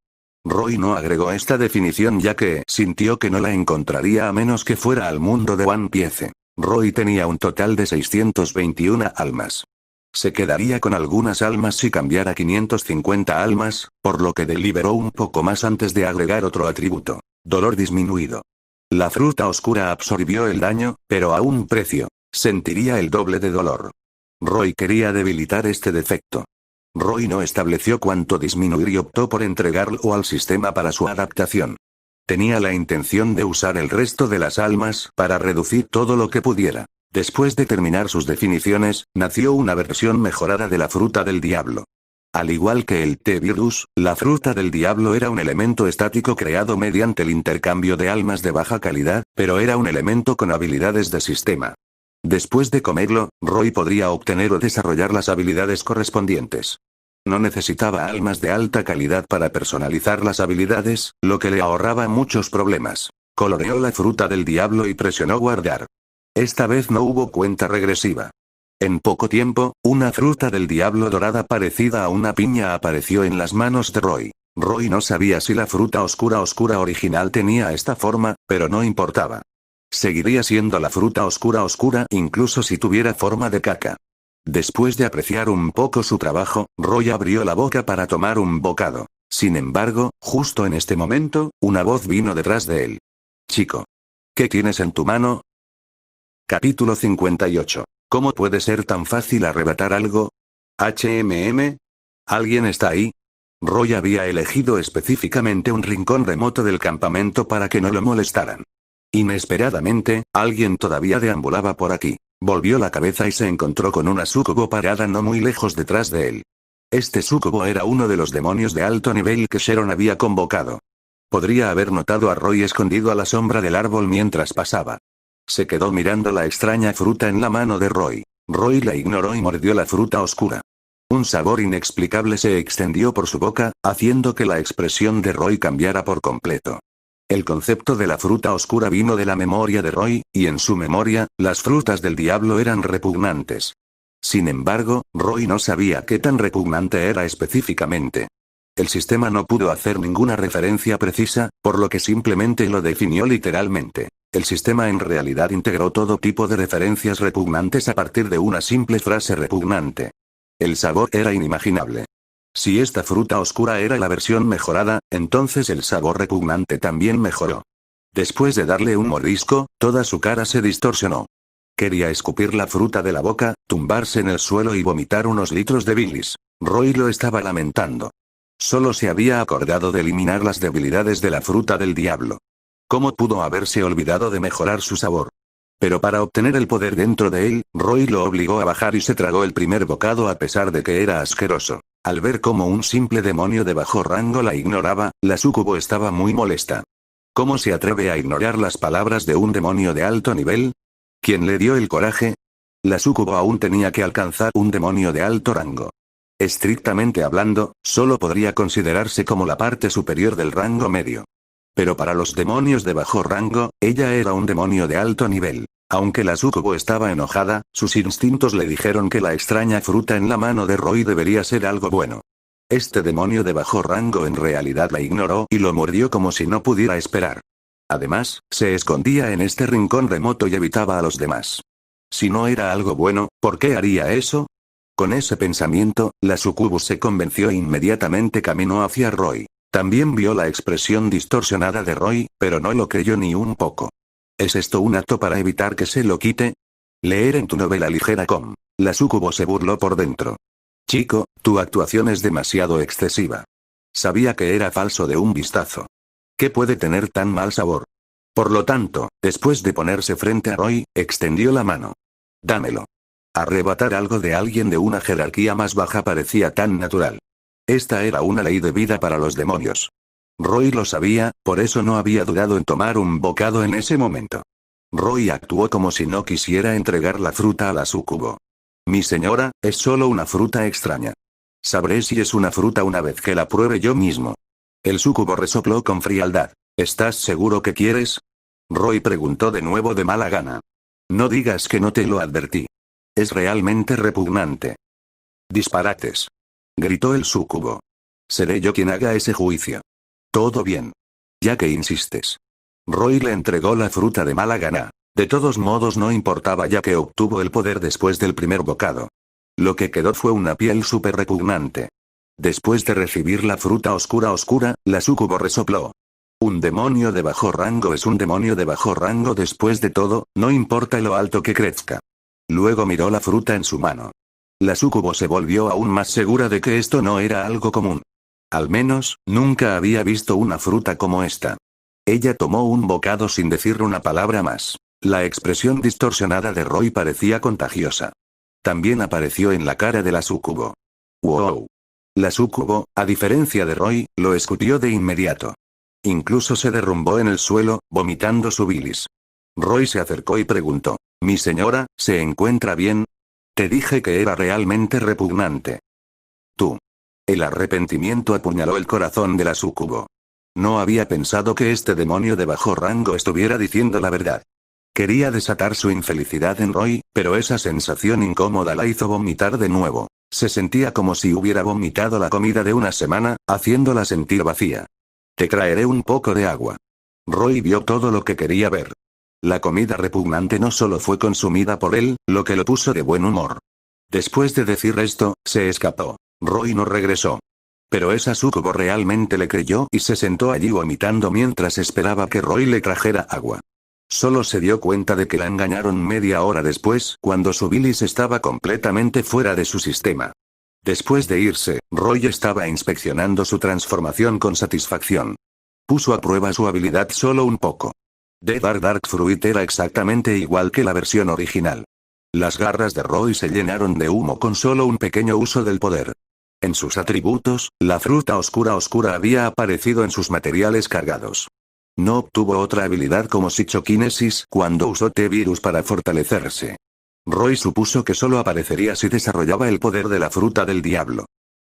Roy no agregó esta definición ya que sintió que no la encontraría a menos que fuera al mundo de One Piece. Roy tenía un total de 621 almas. Se quedaría con algunas almas si cambiara 550 almas, por lo que deliberó un poco más antes de agregar otro atributo: dolor disminuido. La fruta oscura absorbió el daño, pero a un precio. Sentiría el doble de dolor. Roy quería debilitar este defecto. Roy no estableció cuánto disminuir y optó por entregarlo al sistema para su adaptación. Tenía la intención de usar el resto de las almas para reducir todo lo que pudiera. Después de terminar sus definiciones, nació una versión mejorada de la fruta del diablo. Al igual que el T-Virus, la fruta del diablo era un elemento estático creado mediante el intercambio de almas de baja calidad, pero era un elemento con habilidades de sistema. Después de comerlo, Roy podría obtener o desarrollar las habilidades correspondientes. No necesitaba almas de alta calidad para personalizar las habilidades, lo que le ahorraba muchos problemas. Coloreó la fruta del diablo y presionó guardar. Esta vez no hubo cuenta regresiva. En poco tiempo, una fruta del diablo dorada parecida a una piña apareció en las manos de Roy. Roy no sabía si la fruta oscura original tenía esta forma, pero no importaba. Seguiría siendo la fruta oscura incluso si tuviera forma de caca. Después de apreciar un poco su trabajo, Roy abrió la boca para tomar un bocado. Sin embargo, justo en este momento, una voz vino detrás de él. Chico. ¿Qué tienes en tu mano? Capítulo 58. ¿Cómo puede ser tan fácil arrebatar algo? ¿Alguien está ahí? Roy había elegido específicamente un rincón remoto del campamento para que no lo molestaran. Inesperadamente, alguien todavía deambulaba por aquí. Volvió la cabeza y se encontró con una súcubo parada no muy lejos detrás de él. Este súcubo era uno de los demonios de alto nivel que Sharon había convocado. Podría haber notado a Roy escondido a la sombra del árbol mientras pasaba. Se quedó mirando la extraña fruta en la mano de Roy. Roy la ignoró y mordió la fruta oscura. Un sabor inexplicable se extendió por su boca, haciendo que la expresión de Roy cambiara por completo. El concepto de la fruta oscura vino de la memoria de Roy, y en su memoria, las frutas del diablo eran repugnantes. Sin embargo, Roy no sabía qué tan repugnante era específicamente. El sistema no pudo hacer ninguna referencia precisa, por lo que simplemente lo definió literalmente. El sistema en realidad integró todo tipo de referencias repugnantes a partir de una simple frase repugnante. El sabor era inimaginable. Si esta fruta oscura era la versión mejorada, entonces el sabor repugnante también mejoró. Después de darle un mordisco, toda su cara se distorsionó. Quería escupir la fruta de la boca, tumbarse en el suelo y vomitar unos litros de bilis. Roy lo estaba lamentando. Solo se había acordado de eliminar las debilidades de la fruta del diablo. ¿Cómo pudo haberse olvidado de mejorar su sabor? Pero para obtener el poder dentro de él, Roy lo obligó a bajar y se tragó el primer bocado a pesar de que era asqueroso. Al ver cómo un simple demonio de bajo rango la ignoraba, la súcubo estaba muy molesta. ¿Cómo se atreve a ignorar las palabras de un demonio de alto nivel? ¿Quién le dio el coraje? La súcubo aún tenía que alcanzar un demonio de alto rango. Estrictamente hablando, solo podría considerarse como la parte superior del rango medio. Pero para los demonios de bajo rango, ella era un demonio de alto nivel. Aunque la súcubo estaba enojada, sus instintos le dijeron que la extraña fruta en la mano de Roy debería ser algo bueno. Este demonio de bajo rango en realidad la ignoró y lo mordió como si no pudiera esperar. Además, se escondía en este rincón remoto y evitaba a los demás. Si no era algo bueno, ¿por qué haría eso? Con ese pensamiento, la sucubus se convenció e inmediatamente caminó hacia Roy. También vio la expresión distorsionada de Roy, pero no lo creyó ni un poco. ¿Es esto un acto para evitar que se lo quite? Leer en tu novela ligera com. La sucubo se burló por dentro. Chico, tu actuación es demasiado excesiva. Sabía que era falso de un vistazo. ¿Qué puede tener tan mal sabor? Por lo tanto, después de ponerse frente a Roy, extendió la mano. Dámelo. Arrebatar algo de alguien de una jerarquía más baja parecía tan natural. Esta era una ley de vida para los demonios. Roy lo sabía, por eso no había dudado en tomar un bocado en ese momento. Roy actuó como si no quisiera entregar la fruta a la súcubo. Mi señora, es solo una fruta extraña. Sabré si es una fruta una vez que la pruebe yo mismo. El súcubo resopló con frialdad. ¿Estás seguro que quieres? Roy preguntó de nuevo de mala gana. No digas que no te lo advertí. Es realmente repugnante. Disparates. Gritó el súcubo. Seré yo quien haga ese juicio. Todo bien. Ya que insistes. Roy le entregó la fruta de mala gana. De todos modos no importaba ya que obtuvo el poder después del primer bocado. Lo que quedó fue una piel súper repugnante. Después de recibir la fruta oscura, la súcubo resopló. Un demonio de bajo rango es un demonio de bajo rango después de todo, no importa lo alto que crezca. Luego miró la fruta en su mano. La súcubo se volvió aún más segura de que esto no era algo común. Al menos, nunca había visto una fruta como esta. Ella tomó un bocado sin decir una palabra más. La expresión distorsionada de Roy parecía contagiosa. También apareció en la cara de la súcubo. ¡Wow! La súcubo, a diferencia de Roy, lo escupió de inmediato. Incluso se derrumbó en el suelo, vomitando su bilis. Roy se acercó y preguntó. «Mi señora, ¿se encuentra bien? Te dije que era realmente repugnante». Tú. El arrepentimiento apuñaló el corazón de la súcubo. No había pensado que este demonio de bajo rango estuviera diciendo la verdad. Quería desatar su infelicidad en Roy, pero esa sensación incómoda la hizo vomitar de nuevo. Se sentía como si hubiera vomitado la comida de una semana, haciéndola sentir vacía. Te traeré un poco de agua. Roy vio todo lo que quería ver. La comida repugnante no solo fue consumida por él, lo que lo puso de buen humor. Después de decir esto, se escapó. Roy no regresó. Pero esa súcubo realmente le creyó y se sentó allí vomitando mientras esperaba que Roy le trajera agua. Solo se dio cuenta de que la engañaron media hora después, cuando su bilis estaba completamente fuera de su sistema. Después de irse, Roy estaba inspeccionando su transformación con satisfacción. Puso a prueba su habilidad solo un poco. The Dark Fruit era exactamente igual que la versión original. Las garras de Roy se llenaron de humo con solo un pequeño uso del poder. En sus atributos, la fruta oscura había aparecido en sus materiales cargados. No obtuvo otra habilidad como Psychokinesis cuando usó T-Virus para fortalecerse. Roy supuso que solo aparecería si desarrollaba el poder de la fruta del diablo.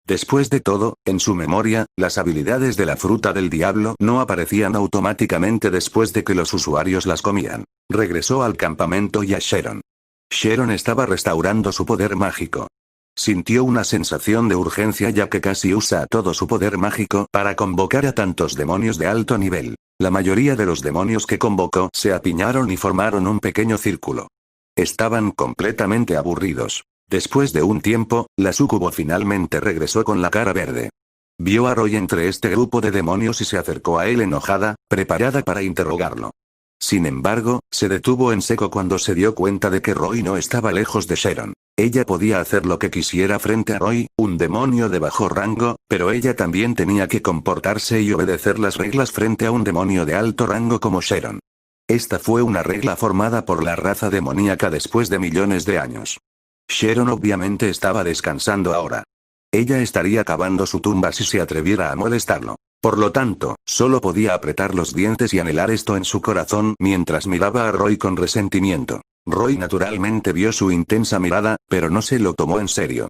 Después de todo, en su memoria, las habilidades de la fruta del diablo no aparecían automáticamente después de que los usuarios las comían. Regresó al campamento y a Sharon. Sharon estaba restaurando su poder mágico. Sintió una sensación de urgencia ya que casi usa todo su poder mágico para convocar a tantos demonios de alto nivel. La mayoría de los demonios que convocó se apiñaron y formaron un pequeño círculo. Estaban completamente aburridos. Después de un tiempo, la súcubo finalmente regresó con la cara verde. Vio a Roy entre este grupo de demonios y se acercó a él enojada, preparada para interrogarlo. Sin embargo, se detuvo en seco cuando se dio cuenta de que Roy no estaba lejos de Sharon. Ella podía hacer lo que quisiera frente a Roy, un demonio de bajo rango, pero ella también tenía que comportarse y obedecer las reglas frente a un demonio de alto rango como Sharon. Esta fue una regla formada por la raza demoníaca después de millones de años. Sharon obviamente estaba descansando ahora. Ella estaría cavando su tumba si se atreviera a molestarlo. Por lo tanto, solo podía apretar los dientes y anhelar esto en su corazón mientras miraba a Roy con resentimiento. Roy naturalmente vio su intensa mirada, pero no se lo tomó en serio.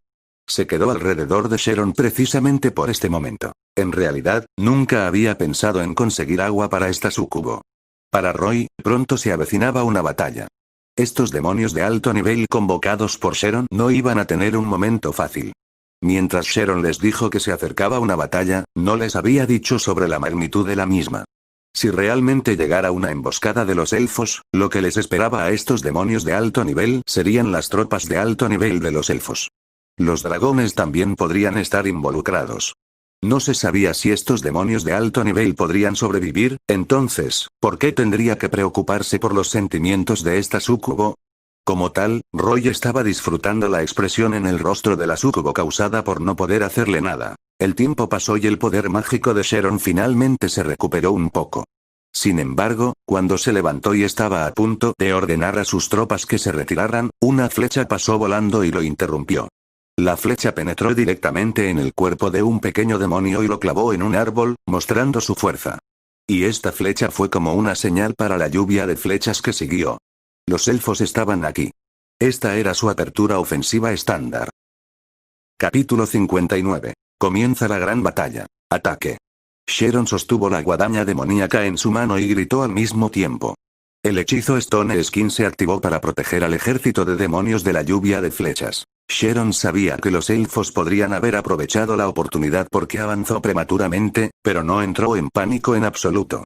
Se quedó alrededor de Sharon precisamente por este momento. En realidad, nunca había pensado en conseguir agua para esta súcubo. Para Roy, pronto se avecinaba una batalla. Estos demonios de alto nivel convocados por Sharon no iban a tener un momento fácil. Mientras Sharon les dijo que se acercaba una batalla, no les había dicho sobre la magnitud de la misma. Si realmente llegara una emboscada de los elfos, lo que les esperaba a estos demonios de alto nivel serían las tropas de alto nivel de los elfos. Los dragones también podrían estar involucrados. No se sabía si estos demonios de alto nivel podrían sobrevivir, entonces, ¿por qué tendría que preocuparse por los sentimientos de esta súcubo? Como tal, Roy estaba disfrutando la expresión en el rostro de la súcubo causada por no poder hacerle nada. El tiempo pasó y el poder mágico de Sharon finalmente se recuperó un poco. Sin embargo, cuando se levantó y estaba a punto de ordenar a sus tropas que se retiraran, una flecha pasó volando y lo interrumpió. La flecha penetró directamente en el cuerpo de un pequeño demonio y lo clavó en un árbol, mostrando su fuerza. Y esta flecha fue como una señal para la lluvia de flechas que siguió. Los elfos estaban aquí. Esta era su apertura ofensiva estándar. Capítulo 59. Comienza la gran batalla. Ataque. Sharon sostuvo la guadaña demoníaca en su mano y gritó al mismo tiempo. El hechizo Stone Skin se activó para proteger al ejército de demonios de la lluvia de flechas. Sharon sabía que los elfos podrían haber aprovechado la oportunidad porque avanzó prematuramente, pero no entró en pánico en absoluto.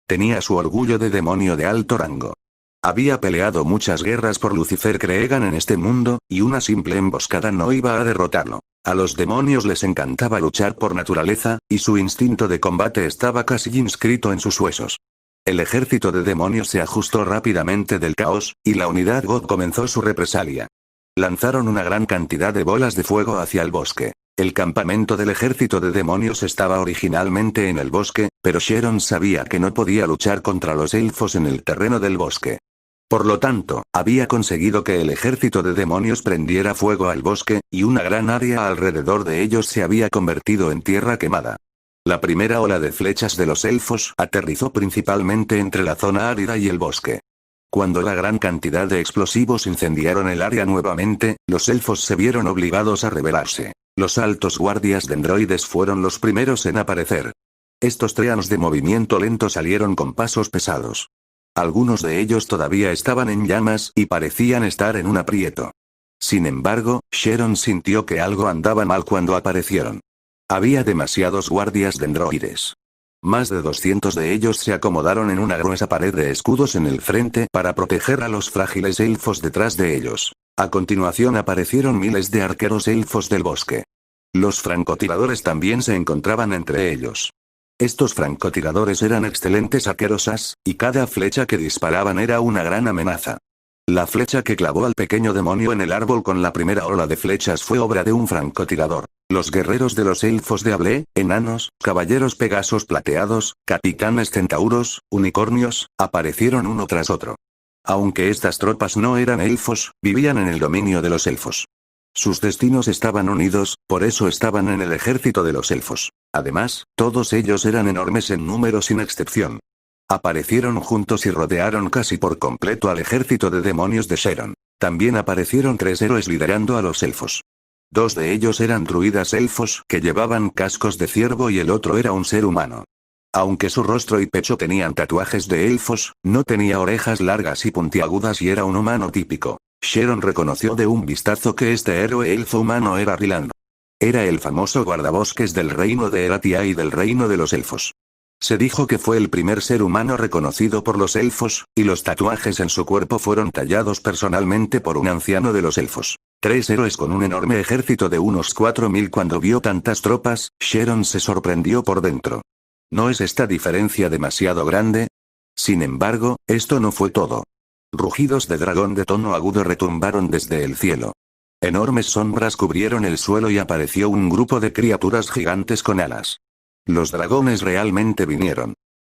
Tenía su orgullo de demonio de alto rango. Había peleado muchas guerras por Lucifer Creegan en este mundo, y una simple emboscada no iba a derrotarlo. A los demonios les encantaba luchar por naturaleza, y su instinto de combate estaba casi inscrito en sus huesos. El ejército de demonios se ajustó rápidamente del caos, y la unidad God comenzó su represalia. Lanzaron una gran cantidad de bolas de fuego hacia el bosque. El campamento del ejército de demonios estaba originalmente en el bosque, pero Sharon sabía que no podía luchar contra los elfos en el terreno del bosque. Por lo tanto, había conseguido que el ejército de demonios prendiera fuego al bosque, y una gran área alrededor de ellos se había convertido en tierra quemada. La primera ola de flechas de los elfos aterrizó principalmente entre la zona árida y el bosque. Cuando la gran cantidad de explosivos incendiaron el área nuevamente, los elfos se vieron obligados a rebelarse. Los altos guardias dendroides fueron los primeros en aparecer. Estos treanos de movimiento lento salieron con pasos pesados. Algunos de ellos todavía estaban en llamas y parecían estar en un aprieto. Sin embargo, Sharon sintió que algo andaba mal cuando aparecieron. Había demasiados guardias dendroides. Más de 200 de ellos se acomodaron en una gruesa pared de escudos en el frente para proteger a los frágiles elfos detrás de ellos. A continuación aparecieron miles de arqueros elfos del bosque. Los francotiradores también se encontraban entre ellos. Estos francotiradores eran excelentes arqueros, y cada flecha que disparaban era una gran amenaza. La flecha que clavó al pequeño demonio en el árbol con la primera ola de flechas fue obra de un francotirador. Los guerreros de los elfos de Able, enanos, caballeros pegasos plateados, capitanes centauros, unicornios, aparecieron uno tras otro. Aunque estas tropas no eran elfos, vivían en el dominio de los elfos. Sus destinos estaban unidos, por eso estaban en el ejército de los elfos. Además, todos ellos eran enormes en número sin excepción. Aparecieron juntos y rodearon casi por completo al ejército de demonios de Sharon. También aparecieron 3 héroes liderando a los elfos. 2 de ellos eran druidas elfos que llevaban cascos de ciervo y el otro era un ser humano. Aunque su rostro y pecho tenían tatuajes de elfos, no tenía orejas largas y puntiagudas y era un humano típico. Sharon reconoció de un vistazo que este héroe elfo humano era Ryland. Era el famoso guardabosques del reino de Eratia y del reino de los elfos. Se dijo que fue el primer ser humano reconocido por los elfos, y los tatuajes en su cuerpo fueron tallados personalmente por un anciano de los elfos. 3 héroes con un enorme ejército de unos 4000. Cuando vio tantas tropas, Sharon se sorprendió por dentro. ¿No es esta diferencia demasiado grande? Sin embargo, esto no fue todo. Rugidos de dragón de tono agudo retumbaron desde el cielo. Enormes sombras cubrieron el suelo y apareció un grupo de criaturas gigantes con alas. Los dragones realmente vinieron.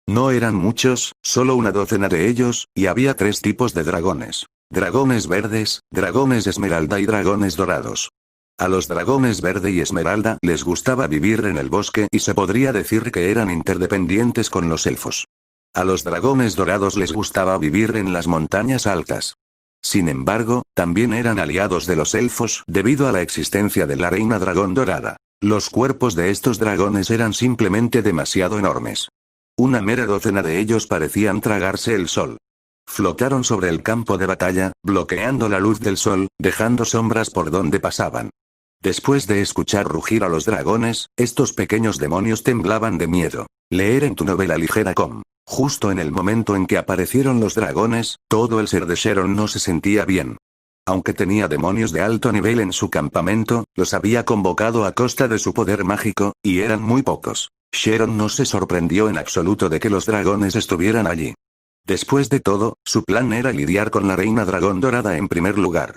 No eran muchos, solo una docena de ellos, y había 3 tipos de dragones. Dragones verdes, dragones esmeralda y dragones dorados. A los dragones verde y esmeralda les gustaba vivir en el bosque y se podría decir que eran interdependientes con los elfos. A los dragones dorados les gustaba vivir en las montañas altas. Sin embargo, también eran aliados de los elfos debido a la existencia de la reina dragón dorada. Los cuerpos de estos dragones eran simplemente demasiado enormes. Una mera docena de ellos parecían tragarse el sol. Flotaron sobre el campo de batalla, bloqueando la luz del sol, dejando sombras por donde pasaban. Después de escuchar rugir a los dragones, estos pequeños demonios temblaban de miedo. Leer en tu novela ligera com. Justo en el momento en que aparecieron los dragones, todo el ser de Sharon no se sentía bien. Aunque tenía demonios de alto nivel en su campamento, los había convocado a costa de su poder mágico, y eran muy pocos. Sharon no se sorprendió en absoluto de que los dragones estuvieran allí. Después de todo, su plan era lidiar con la reina dragón dorada en primer lugar.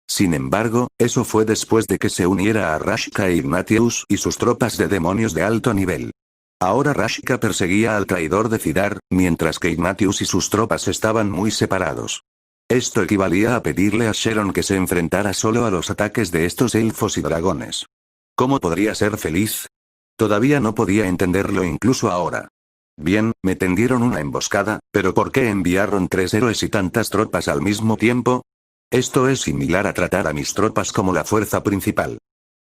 Sin embargo, eso fue después de que se uniera a Rashka e Ignatius y sus tropas de demonios de alto nivel. Ahora Rashka perseguía al traidor de Cidar, mientras que Ignatius y sus tropas estaban muy separados. Esto equivalía a pedirle a Sharon que se enfrentara solo a los ataques de estos elfos y dragones. ¿Cómo podría ser feliz? Todavía no podía entenderlo incluso ahora. Bien, me tendieron una emboscada, pero ¿por qué enviaron 3 héroes y tantas tropas al mismo tiempo? Esto es similar a tratar a mis tropas como la fuerza principal.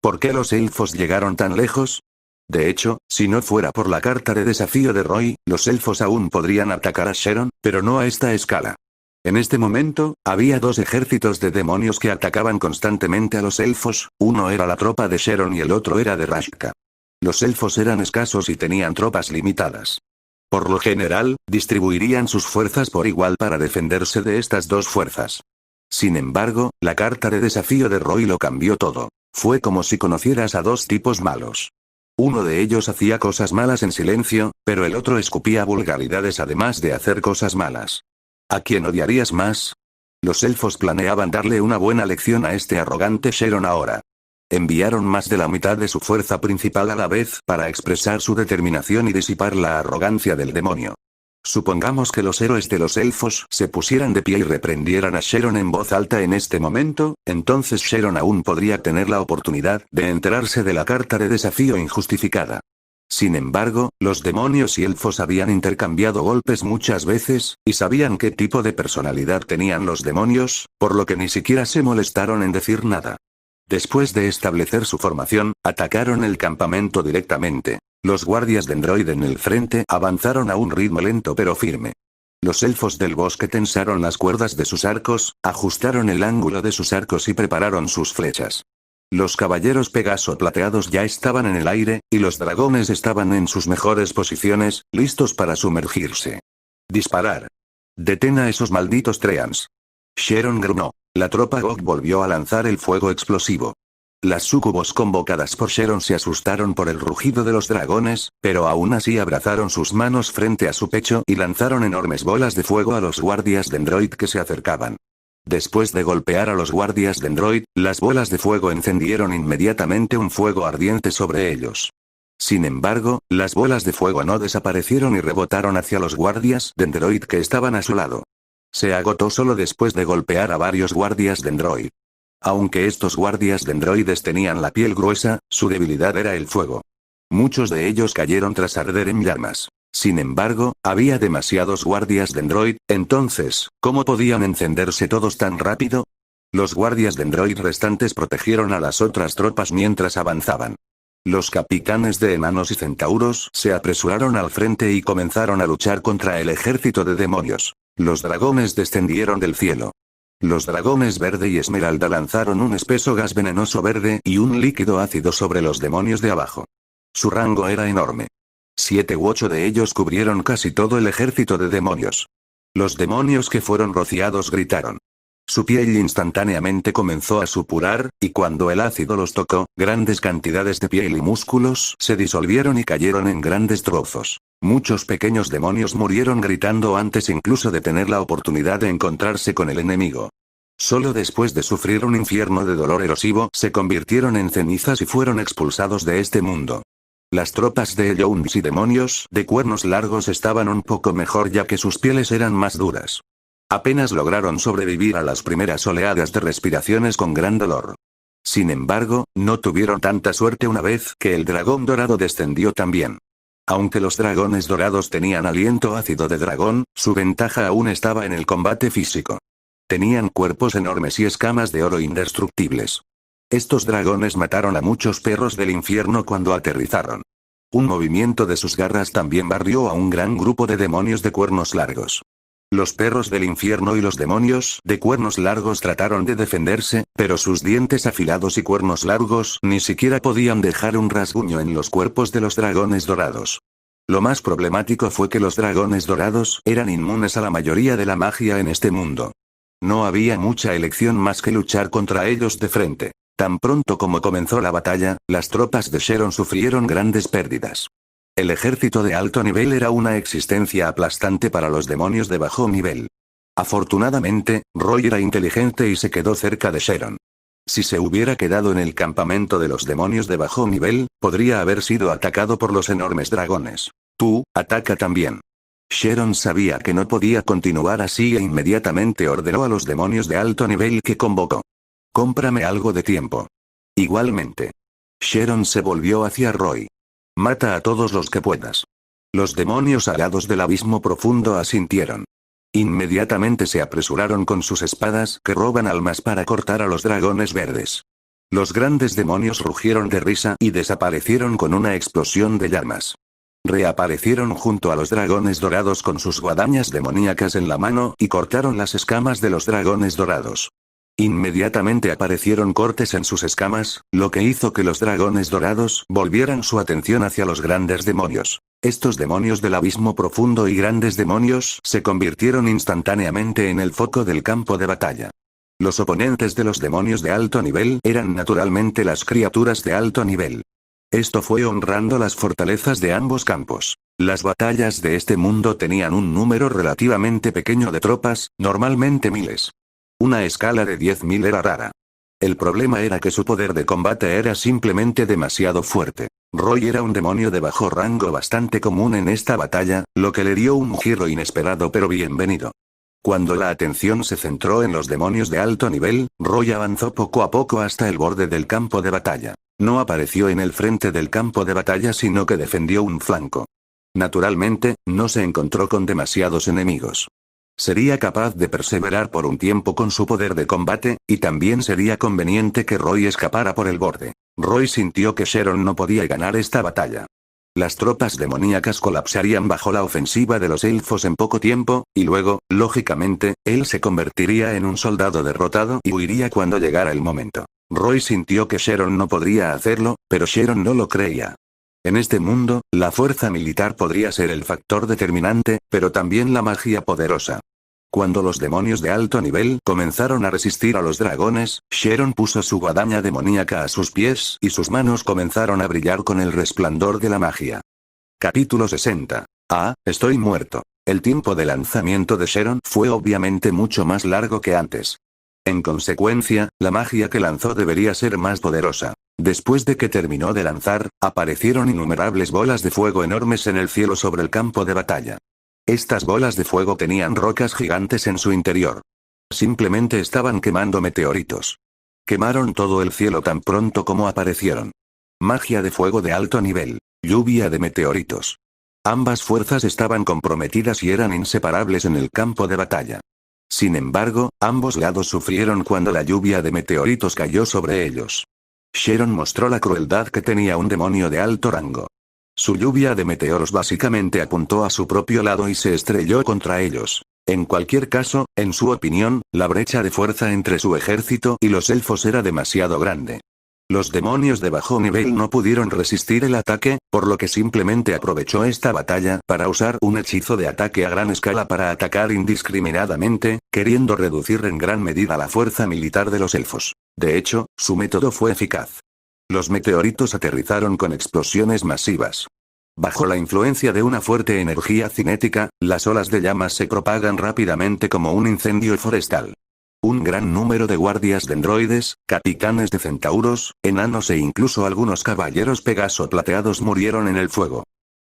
¿Por qué los elfos llegaron tan lejos? De hecho, si no fuera por la carta de desafío de Roy, los elfos aún podrían atacar a Sharon, pero no a esta escala. En este momento, había 2 ejércitos de demonios que atacaban constantemente a los elfos, uno era la tropa de Sharon y el otro era de Rashka. Los elfos eran escasos y tenían tropas limitadas. Por lo general, distribuirían sus fuerzas por igual para defenderse de estas 2 fuerzas. Sin embargo, la carta de desafío de Roy lo cambió todo. Fue como si conocieras a 2 tipos malos. Uno de ellos hacía cosas malas en silencio, pero el otro escupía vulgaridades además de hacer cosas malas. ¿A quién odiarías más? Los elfos planeaban darle una buena lección a este arrogante Sharon ahora. Enviaron más de la mitad de su fuerza principal a la vez para expresar su determinación y disipar la arrogancia del demonio. Supongamos que los héroes de los elfos se pusieran de pie y reprendieran a Sharon en voz alta en este momento, entonces Sharon aún podría tener la oportunidad de enterarse de la carta de desafío injustificada. Sin embargo, los demonios y elfos habían intercambiado golpes muchas veces, y sabían qué tipo de personalidad tenían los demonios, por lo que ni siquiera se molestaron en decir nada. Después de establecer su formación, atacaron el campamento directamente. Los guardias de Android en el frente avanzaron a un ritmo lento pero firme. Los elfos del bosque tensaron las cuerdas de sus arcos, ajustaron el ángulo de sus arcos y prepararon sus flechas. Los caballeros Pegaso plateados ya estaban en el aire, y los dragones estaban en sus mejores posiciones, listos para sumergirse. Disparar. Detén a esos malditos Treants. Sharon gruñó. La tropa Gog volvió a lanzar el fuego explosivo. Las súcubos convocadas por Sharon se asustaron por el rugido de los dragones, pero aún así abrazaron sus manos frente a su pecho y lanzaron enormes bolas de fuego a los guardias Dendroid que se acercaban. Después de golpear a los guardias Dendroid, las bolas de fuego encendieron inmediatamente un fuego ardiente sobre ellos. Sin embargo, las bolas de fuego no desaparecieron y rebotaron hacia los guardias Dendroid que estaban a su lado. Se agotó solo después de golpear a varios guardias Dendroid. Aunque estos guardias Dendroides tenían la piel gruesa, su debilidad era el fuego. Muchos de ellos cayeron tras arder en llamas. Sin embargo, había demasiados guardias Dendroid, entonces, ¿cómo podían encenderse todos tan rápido? Los guardias Dendroid restantes protegieron a las otras tropas mientras avanzaban. Los capitanes de enanos y centauros se apresuraron al frente y comenzaron a luchar contra el ejército de demonios. Los dragones descendieron del cielo. Los dragones verde y esmeralda lanzaron un espeso gas venenoso verde y un líquido ácido sobre los demonios de abajo. Su rango era enorme. 7 u 8 de ellos cubrieron casi todo el ejército de demonios. Los demonios que fueron rociados gritaron. Su piel instantáneamente comenzó a supurar, y cuando el ácido los tocó, grandes cantidades de piel y músculos se disolvieron y cayeron en grandes trozos. Muchos pequeños demonios murieron gritando antes incluso de tener la oportunidad de encontrarse con el enemigo. Solo después de sufrir un infierno de dolor erosivo se convirtieron en cenizas y fueron expulsados de este mundo. Las tropas de Eleunis y demonios de cuernos largos estaban un poco mejor ya que sus pieles eran más duras. Apenas lograron sobrevivir a las primeras oleadas de respiraciones con gran dolor. Sin embargo, no tuvieron tanta suerte una vez que el dragón dorado descendió también. Aunque los dragones dorados tenían aliento ácido de dragón, su ventaja aún estaba en el combate físico. Tenían cuerpos enormes y escamas de oro indestructibles. Estos dragones mataron a muchos perros del infierno cuando aterrizaron. Un movimiento de sus garras también barrió a un gran grupo de demonios de cuernos largos. Los perros del infierno y los demonios de cuernos largos trataron de defenderse, pero sus dientes afilados y cuernos largos ni siquiera podían dejar un rasguño en los cuerpos de los dragones dorados. Lo más problemático fue que los dragones dorados eran inmunes a la mayoría de la magia en este mundo. No había mucha elección más que luchar contra ellos de frente. Tan pronto como comenzó la batalla, las tropas de Sharon sufrieron grandes pérdidas. El ejército de alto nivel era una existencia aplastante para los demonios de bajo nivel. Afortunadamente, Roy era inteligente y se quedó cerca de Sharon. Si se hubiera quedado en el campamento de los demonios de bajo nivel, podría haber sido atacado por los enormes dragones. Tú, ataca también. Sharon sabía que no podía continuar así e inmediatamente ordenó a los demonios de alto nivel que convocó. Cómprame algo de tiempo. Igualmente. Sharon se volvió hacia Roy. Mata a todos los que puedas. Los demonios alados del abismo profundo asintieron. Inmediatamente se apresuraron con sus espadas que roban almas para cortar a los dragones verdes. Los grandes demonios rugieron de risa y desaparecieron con una explosión de llamas. Reaparecieron junto a los dragones dorados con sus guadañas demoníacas en la mano y cortaron las escamas de los dragones dorados. Inmediatamente aparecieron cortes en sus escamas, lo que hizo que los dragones dorados volvieran su atención hacia los grandes demonios. Estos demonios del abismo profundo y grandes demonios se convirtieron instantáneamente en el foco del campo de batalla. Los oponentes de los demonios de alto nivel eran naturalmente las criaturas de alto nivel. Esto fue honrando las fortalezas de ambos campos. Las batallas de este mundo tenían un número relativamente pequeño de tropas, normalmente miles. Una escala de 10.000 era rara. El problema era que su poder de combate era simplemente demasiado fuerte. Roy era un demonio de bajo rango bastante común en esta batalla, lo que le dio un giro inesperado pero bienvenido. Cuando la atención se centró en los demonios de alto nivel, Roy avanzó poco a poco hasta el borde del campo de batalla. No apareció en el frente del campo de batalla sino que defendió un flanco. Naturalmente, no se encontró con demasiados enemigos. Sería capaz de perseverar por un tiempo con su poder de combate, y también sería conveniente que Roy escapara por el borde. Roy sintió que Sharon no podía ganar esta batalla. Las tropas demoníacas colapsarían bajo la ofensiva de los elfos en poco tiempo, y luego, lógicamente, él se convertiría en un soldado derrotado y huiría cuando llegara el momento. Roy sintió que Sharon no podría hacerlo, pero Sharon no lo creía. En este mundo, la fuerza militar podría ser el factor determinante, pero también la magia poderosa. Cuando los demonios de alto nivel comenzaron a resistir a los dragones, Sharon puso su guadaña demoníaca a sus pies y sus manos comenzaron a brillar con el resplandor de la magia. Capítulo 60. Estoy muerto. El tiempo de lanzamiento de Sharon fue obviamente mucho más largo que antes. En consecuencia, la magia que lanzó debería ser más poderosa. Después de que terminó de lanzar, aparecieron innumerables bolas de fuego enormes en el cielo sobre el campo de batalla. Estas bolas de fuego tenían rocas gigantes en su interior. Simplemente estaban quemando meteoritos. Quemaron todo el cielo tan pronto como aparecieron. Magia de fuego de alto nivel. Lluvia de meteoritos. Ambas fuerzas estaban comprometidas y eran inseparables en el campo de batalla. Sin embargo, ambos lados sufrieron cuando la lluvia de meteoritos cayó sobre ellos. Sharon mostró la crueldad que tenía un demonio de alto rango. Su lluvia de meteoros básicamente apuntó a su propio lado y se estrelló contra ellos. En cualquier caso, en su opinión, la brecha de fuerza entre su ejército y los elfos era demasiado grande. Los demonios de bajo nivel no pudieron resistir el ataque, por lo que simplemente aprovechó esta batalla para usar un hechizo de ataque a gran escala para atacar indiscriminadamente, queriendo reducir en gran medida la fuerza militar de los elfos. De hecho, su método fue eficaz. Los meteoritos aterrizaron con explosiones masivas. Bajo la influencia de una fuerte energía cinética, las olas de llamas se propagan rápidamente como un incendio forestal. Un gran número de guardias de androides, capitanes de centauros, enanos e incluso algunos caballeros Pegaso plateados murieron en el fuego.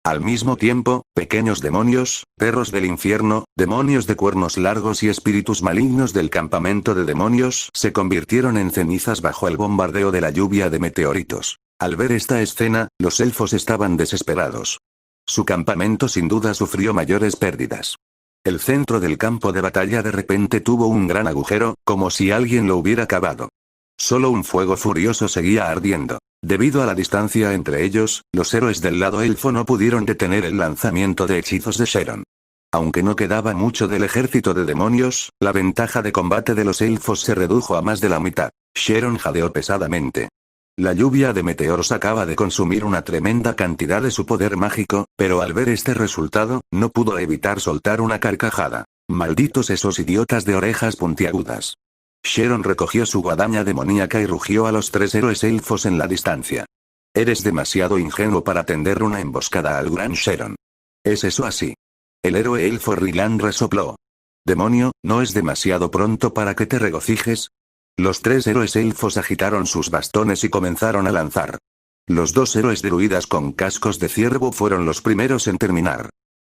Al mismo tiempo, pequeños demonios, perros del infierno, demonios de cuernos largos y espíritus malignos del campamento de demonios se convirtieron en cenizas bajo el bombardeo de la lluvia de meteoritos. Al ver esta escena, los elfos estaban desesperados. Su campamento sin duda sufrió mayores pérdidas. El centro del campo de batalla de repente tuvo un gran agujero, como si alguien lo hubiera cavado. Solo un fuego furioso seguía ardiendo. Debido a la distancia entre ellos, los héroes del lado elfo no pudieron detener el lanzamiento de hechizos de Sharon. Aunque no quedaba mucho del ejército de demonios, la ventaja de combate de los elfos se redujo a más de la mitad. Sharon jadeó pesadamente. La lluvia de meteoros acaba de consumir una tremenda cantidad de su poder mágico, pero al ver este resultado, no pudo evitar soltar una carcajada. Malditos esos idiotas de orejas puntiagudas. Sharon recogió su guadaña demoníaca y rugió a los tres héroes elfos en la distancia. Eres demasiado ingenuo para tender una emboscada al gran Sharon. ¿Es eso así? El héroe elfo Ryland resopló. Demonio, ¿no es demasiado pronto para que te regocijes? Los tres héroes elfos agitaron sus bastones y comenzaron a lanzar. Los dos héroes druidas con cascos de ciervo fueron los primeros en terminar.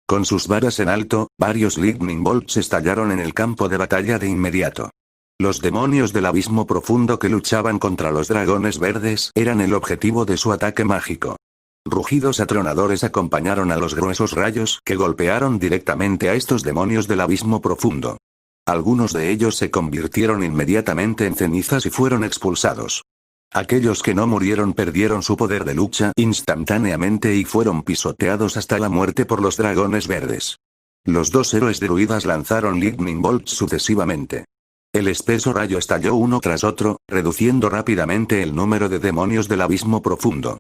Con sus varas en alto, varios lightning bolts estallaron en el campo de batalla de inmediato. Los demonios del abismo profundo que luchaban contra los dragones verdes eran el objetivo de su ataque mágico. Rugidos atronadores acompañaron a los gruesos rayos que golpearon directamente a estos demonios del abismo profundo. Algunos de ellos se convirtieron inmediatamente en cenizas y fueron expulsados. Aquellos que no murieron perdieron su poder de lucha instantáneamente y fueron pisoteados hasta la muerte por los dragones verdes. Los dos héroes druidas lanzaron lightning bolts sucesivamente. El espeso rayo estalló uno tras otro, reduciendo rápidamente el número de demonios del abismo profundo.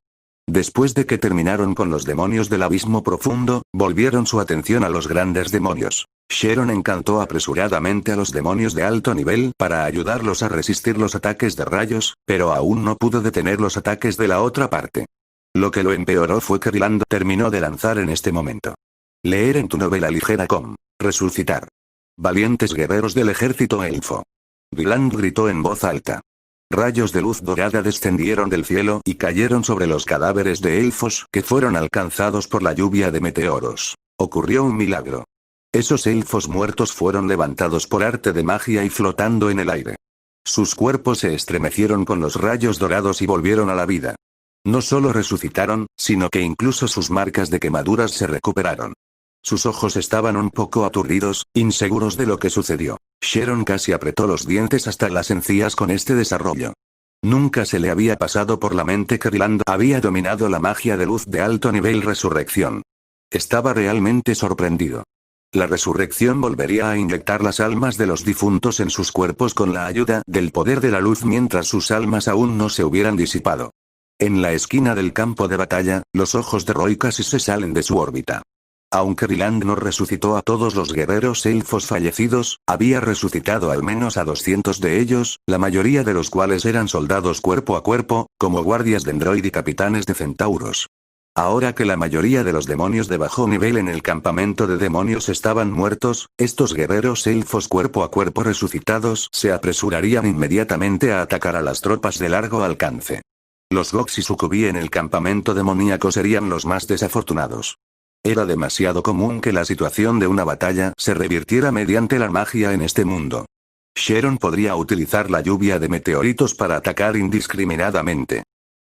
Después de que terminaron con los demonios del abismo profundo, volvieron su atención a los grandes demonios. Sharon encantó apresuradamente a los demonios de alto nivel para ayudarlos a resistir los ataques de rayos, pero aún no pudo detener los ataques de la otra parte. Lo que lo empeoró fue que Ryland terminó de lanzar en este momento. Leer en tu novela ligera com. Resucitar. Valientes guerreros del ejército elfo. Ryland gritó en voz alta. Rayos de luz dorada descendieron del cielo y cayeron sobre los cadáveres de elfos que fueron alcanzados por la lluvia de meteoros. Ocurrió un milagro. Esos elfos muertos fueron levantados por arte de magia y flotando en el aire. Sus cuerpos se estremecieron con los rayos dorados y volvieron a la vida. No solo resucitaron, sino que incluso sus marcas de quemaduras se recuperaron. Sus ojos estaban un poco aturdidos, inseguros de lo que sucedió. Sharon casi apretó los dientes hasta las encías con este desarrollo. Nunca se le había pasado por la mente que Ryland había dominado la magia de luz de alto nivel resurrección. Estaba realmente sorprendido. La resurrección volvería a inyectar las almas de los difuntos en sus cuerpos con la ayuda del poder de la luz mientras sus almas aún no se hubieran disipado. En la esquina del campo de batalla, los ojos de Roy casi se salen de su órbita. Aunque Ryland no resucitó a todos los guerreros elfos fallecidos, había resucitado al menos a 200 de ellos, la mayoría de los cuales eran soldados cuerpo a cuerpo, como guardias de Android y capitanes de centauros. Ahora que la mayoría de los demonios de bajo nivel en el campamento de demonios estaban muertos, estos guerreros elfos cuerpo a cuerpo resucitados se apresurarían inmediatamente a atacar a las tropas de largo alcance. Los Gox y Sucubi en el campamento demoníaco serían los más desafortunados. Era demasiado común que la situación de una batalla se revirtiera mediante la magia en este mundo. Sharon podría utilizar la lluvia de meteoritos para atacar indiscriminadamente.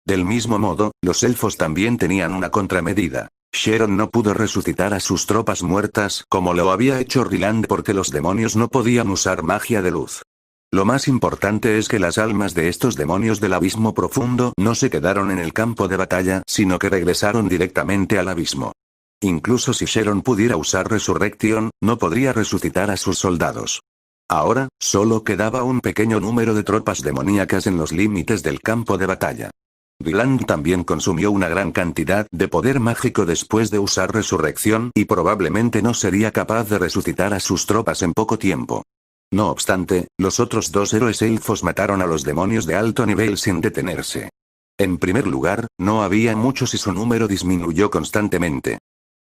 Del mismo modo, los elfos también tenían una contramedida. Sharon no pudo resucitar a sus tropas muertas como lo había hecho Ryland porque los demonios no podían usar magia de luz. Lo más importante es que las almas de estos demonios del abismo profundo no se quedaron en el campo de batalla, sino que regresaron directamente al abismo. Incluso si Sharon pudiera usar Resurrection, no podría resucitar a sus soldados. Ahora, solo quedaba un pequeño número de tropas demoníacas en los límites del campo de batalla. Ryland también consumió una gran cantidad de poder mágico después de usar Resurrección y probablemente no sería capaz de resucitar a sus tropas en poco tiempo. No obstante, los otros dos héroes elfos mataron a los demonios de alto nivel sin detenerse. En primer lugar, no había muchos y su número disminuyó constantemente.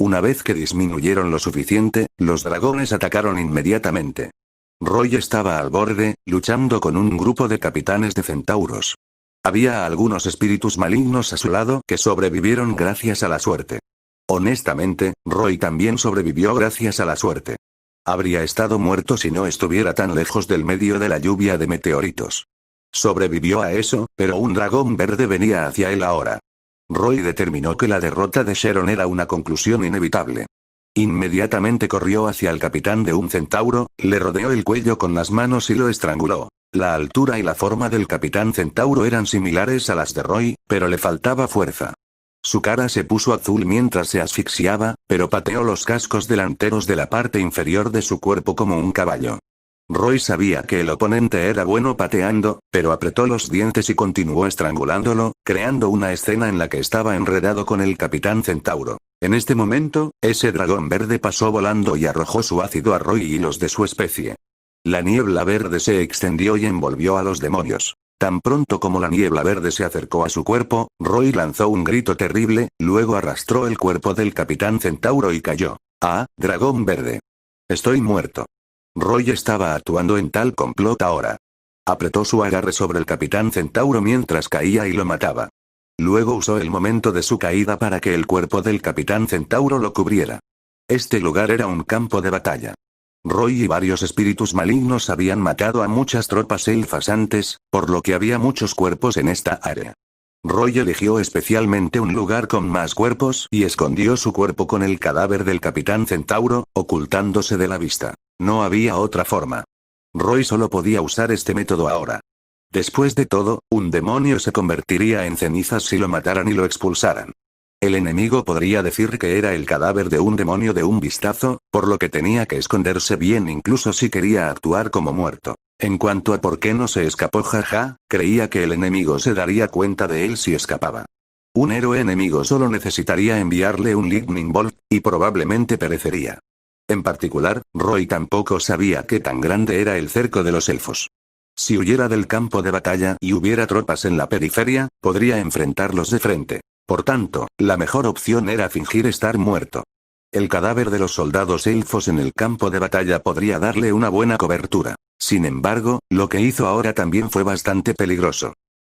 Una vez que disminuyeron lo suficiente, los dragones atacaron inmediatamente. Roy estaba al borde, luchando con un grupo de capitanes de centauros. Había algunos espíritus malignos a su lado que sobrevivieron gracias a la suerte. Honestamente, Roy también sobrevivió gracias a la suerte. Habría estado muerto si no estuviera tan lejos del medio de la lluvia de meteoritos. Sobrevivió a eso, pero un dragón verde venía hacia él ahora. Roy determinó que la derrota de Sharon era una conclusión inevitable. Inmediatamente corrió hacia el capitán de un centauro, le rodeó el cuello con las manos y lo estranguló. La altura y la forma del capitán centauro eran similares a las de Roy, pero le faltaba fuerza. Su cara se puso azul mientras se asfixiaba, pero pateó los cascos delanteros de la parte inferior de su cuerpo como un caballo. Roy sabía que el oponente era bueno pateando, pero apretó los dientes y continuó estrangulándolo, creando una escena en la que estaba enredado con el capitán centauro. En este momento, ese dragón verde pasó volando y arrojó su ácido a Roy y los de su especie. La niebla verde se extendió y envolvió a los demonios. Tan pronto como la niebla verde se acercó a su cuerpo, Roy lanzó un grito terrible, luego arrastró el cuerpo del capitán centauro y cayó. ¡Ah, dragón verde! Estoy muerto. Roy estaba actuando en tal complot ahora. Apretó su agarre sobre el capitán centauro mientras caía y lo mataba. Luego usó el momento de su caída para que el cuerpo del capitán centauro lo cubriera. Este lugar era un campo de batalla. Roy y varios espíritus malignos habían matado a muchas tropas elfas antes, por lo que había muchos cuerpos en esta área. Roy eligió especialmente un lugar con más cuerpos y escondió su cuerpo con el cadáver del capitán centauro, ocultándose de la vista. No había otra forma. Roy solo podía usar este método ahora. Después de todo, un demonio se convertiría en cenizas si lo mataran y lo expulsaran. El enemigo podría decir que era el cadáver de un demonio de un vistazo, por lo que tenía que esconderse bien incluso si quería actuar como muerto. En cuanto a por qué no se escapó jaja, creía que el enemigo se daría cuenta de él si escapaba. Un héroe enemigo solo necesitaría enviarle un Lightning Bolt, y probablemente perecería. En particular, Roy tampoco sabía qué tan grande era el cerco de los elfos. Si huyera del campo de batalla y hubiera tropas en la periferia, podría enfrentarlos de frente. Por tanto, la mejor opción era fingir estar muerto. El cadáver de los soldados elfos en el campo de batalla podría darle una buena cobertura. Sin embargo, lo que hizo ahora también fue bastante peligroso.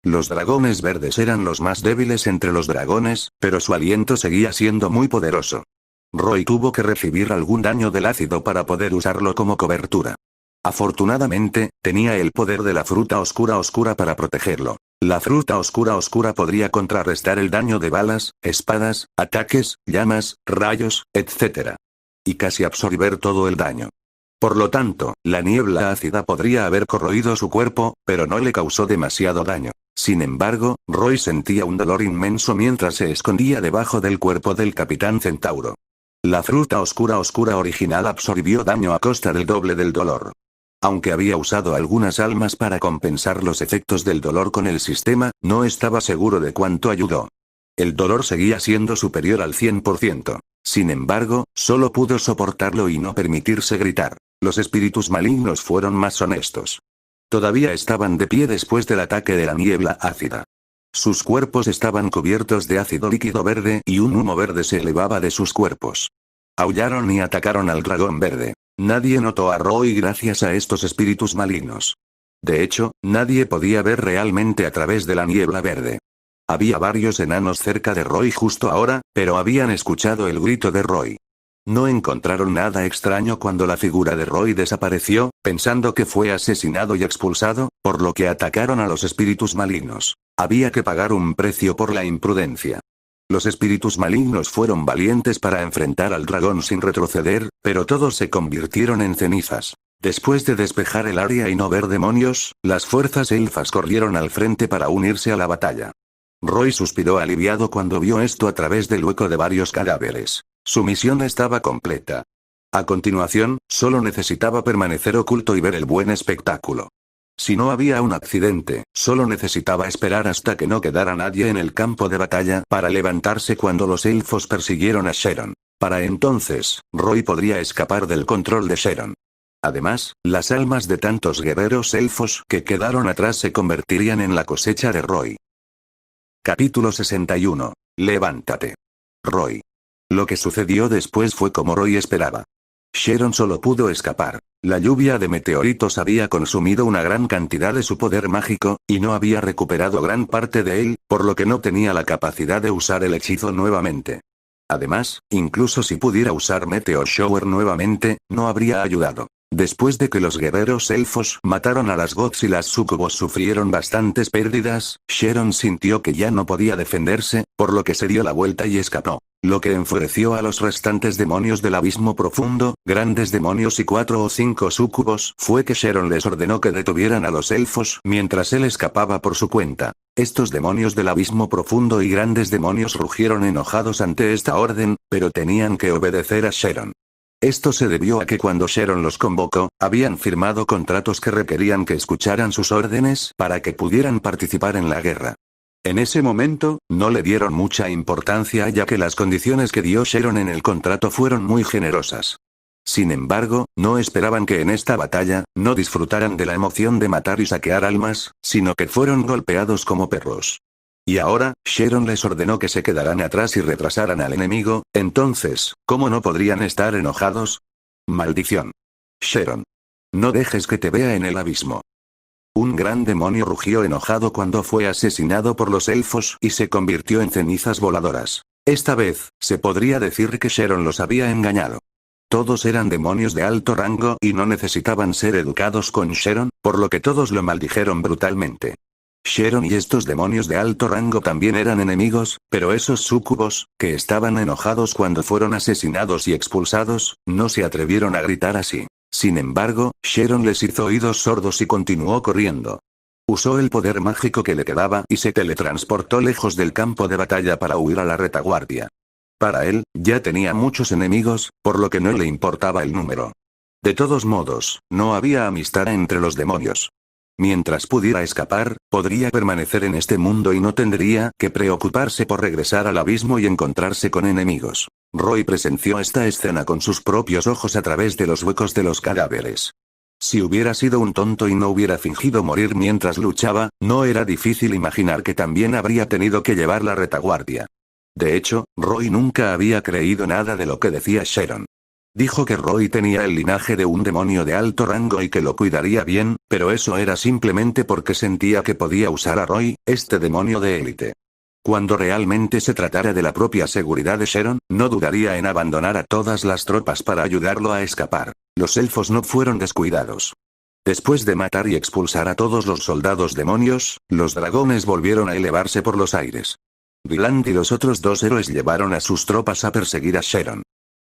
Los dragones verdes eran los más débiles entre los dragones, pero su aliento seguía siendo muy poderoso. Roy tuvo que recibir algún daño del ácido para poder usarlo como cobertura. Afortunadamente, tenía el poder de la fruta oscura para protegerlo. La fruta oscura podría contrarrestar el daño de balas, espadas, ataques, llamas, rayos, etc. Y casi absorber todo el daño. Por lo tanto, la niebla ácida podría haber corroído su cuerpo, pero no le causó demasiado daño. Sin embargo, Roy sentía un dolor inmenso mientras se escondía debajo del cuerpo del Capitán Centauro. La fruta oscura original absorbió daño a costa del doble del dolor. Aunque había usado algunas almas para compensar los efectos del dolor con el sistema, no estaba seguro de cuánto ayudó. El dolor seguía siendo superior al 100%. Sin embargo, solo pudo soportarlo y no permitirse gritar. Los espíritus malignos fueron más honestos. Todavía estaban de pie después del ataque de la niebla ácida. Sus cuerpos estaban cubiertos de ácido líquido verde y un humo verde se elevaba de sus cuerpos. Aullaron y atacaron al dragón verde. Nadie notó a Roy gracias a estos espíritus malignos. De hecho, nadie podía ver realmente a través de la niebla verde. Había varios enanos cerca de Roy justo ahora, pero habían escuchado el grito de Roy. No encontraron nada extraño cuando la figura de Roy desapareció, pensando que fue asesinado y expulsado, por lo que atacaron a los espíritus malignos. Había que pagar un precio por la imprudencia. Los espíritus malignos fueron valientes para enfrentar al dragón sin retroceder, pero todos se convirtieron en cenizas. Después de despejar el área y no ver demonios, las fuerzas elfas corrieron al frente para unirse a la batalla. Roy suspiró aliviado cuando vio esto a través del hueco de varios cadáveres. Su misión estaba completa. A continuación, solo necesitaba permanecer oculto y ver el buen espectáculo. Si no había un accidente, solo necesitaba esperar hasta que no quedara nadie en el campo de batalla para levantarse cuando los elfos persiguieron a Sharon. Para entonces, Roy podría escapar del control de Sharon. Además, las almas de tantos guerreros elfos que quedaron atrás se convertirían en la cosecha de Roy. Capítulo 61. Levántate. Roy. Lo que sucedió después fue como Roy esperaba. Sharon solo pudo escapar. La lluvia de meteoritos había consumido una gran cantidad de su poder mágico, y no había recuperado gran parte de él, por lo que no tenía la capacidad de usar el hechizo nuevamente. Además, incluso si pudiera usar Meteor Shower nuevamente, no habría ayudado. Después de que los guerreros elfos mataron a las goths y las sucubos sufrieron bastantes pérdidas, Sharon sintió que ya no podía defenderse, por lo que se dio la vuelta y escapó. Lo que enfureció a los restantes demonios del abismo profundo, grandes demonios y 4 o 5 sucubos, fue que Sharon les ordenó que detuvieran a los elfos mientras él escapaba por su cuenta. Estos demonios del abismo profundo y grandes demonios rugieron enojados ante esta orden, pero tenían que obedecer a Sharon. Esto se debió a que cuando Sharon los convocó, habían firmado contratos que requerían que escucharan sus órdenes para que pudieran participar en la guerra. En ese momento, no le dieron mucha importancia ya que las condiciones que dio Sharon en el contrato fueron muy generosas. Sin embargo, no esperaban que en esta batalla, no disfrutaran de la emoción de matar y saquear almas, sino que fueron golpeados como perros. Y ahora, Sharon les ordenó que se quedaran atrás y retrasaran al enemigo, entonces, ¿cómo no podrían estar enojados? Maldición. Sharon. No dejes que te vea en el abismo. Un gran demonio rugió enojado cuando fue asesinado por los elfos y se convirtió en cenizas voladoras. Esta vez, se podría decir que Sharon los había engañado. Todos eran demonios de alto rango y no necesitaban ser educados con Sharon, por lo que todos lo maldijeron brutalmente. Sharon y estos demonios de alto rango también eran enemigos, pero esos súcubos, que estaban enojados cuando fueron asesinados y expulsados, no se atrevieron a gritar así. Sin embargo, Sharon les hizo oídos sordos y continuó corriendo. Usó el poder mágico que le quedaba y se teletransportó lejos del campo de batalla para huir a la retaguardia. Para él, ya tenía muchos enemigos, por lo que no le importaba el número. De todos modos, no había amistad entre los demonios. Mientras pudiera escapar, podría permanecer en este mundo y no tendría que preocuparse por regresar al abismo y encontrarse con enemigos. Roy presenció esta escena con sus propios ojos a través de los huecos de los cadáveres. Si hubiera sido un tonto y no hubiera fingido morir mientras luchaba, no era difícil imaginar que también habría tenido que llevar la retaguardia. De hecho, Roy nunca había creído nada de lo que decía Sharon. Dijo que Roy tenía el linaje de un demonio de alto rango y que lo cuidaría bien, pero eso era simplemente porque sentía que podía usar a Roy, este demonio de élite. Cuando realmente se tratara de la propia seguridad de Sharon, no dudaría en abandonar a todas las tropas para ayudarlo a escapar. Los elfos no fueron descuidados. Después de matar y expulsar a todos los soldados demonios, los dragones volvieron a elevarse por los aires. Ryland y los otros dos héroes llevaron a sus tropas a perseguir a Sharon.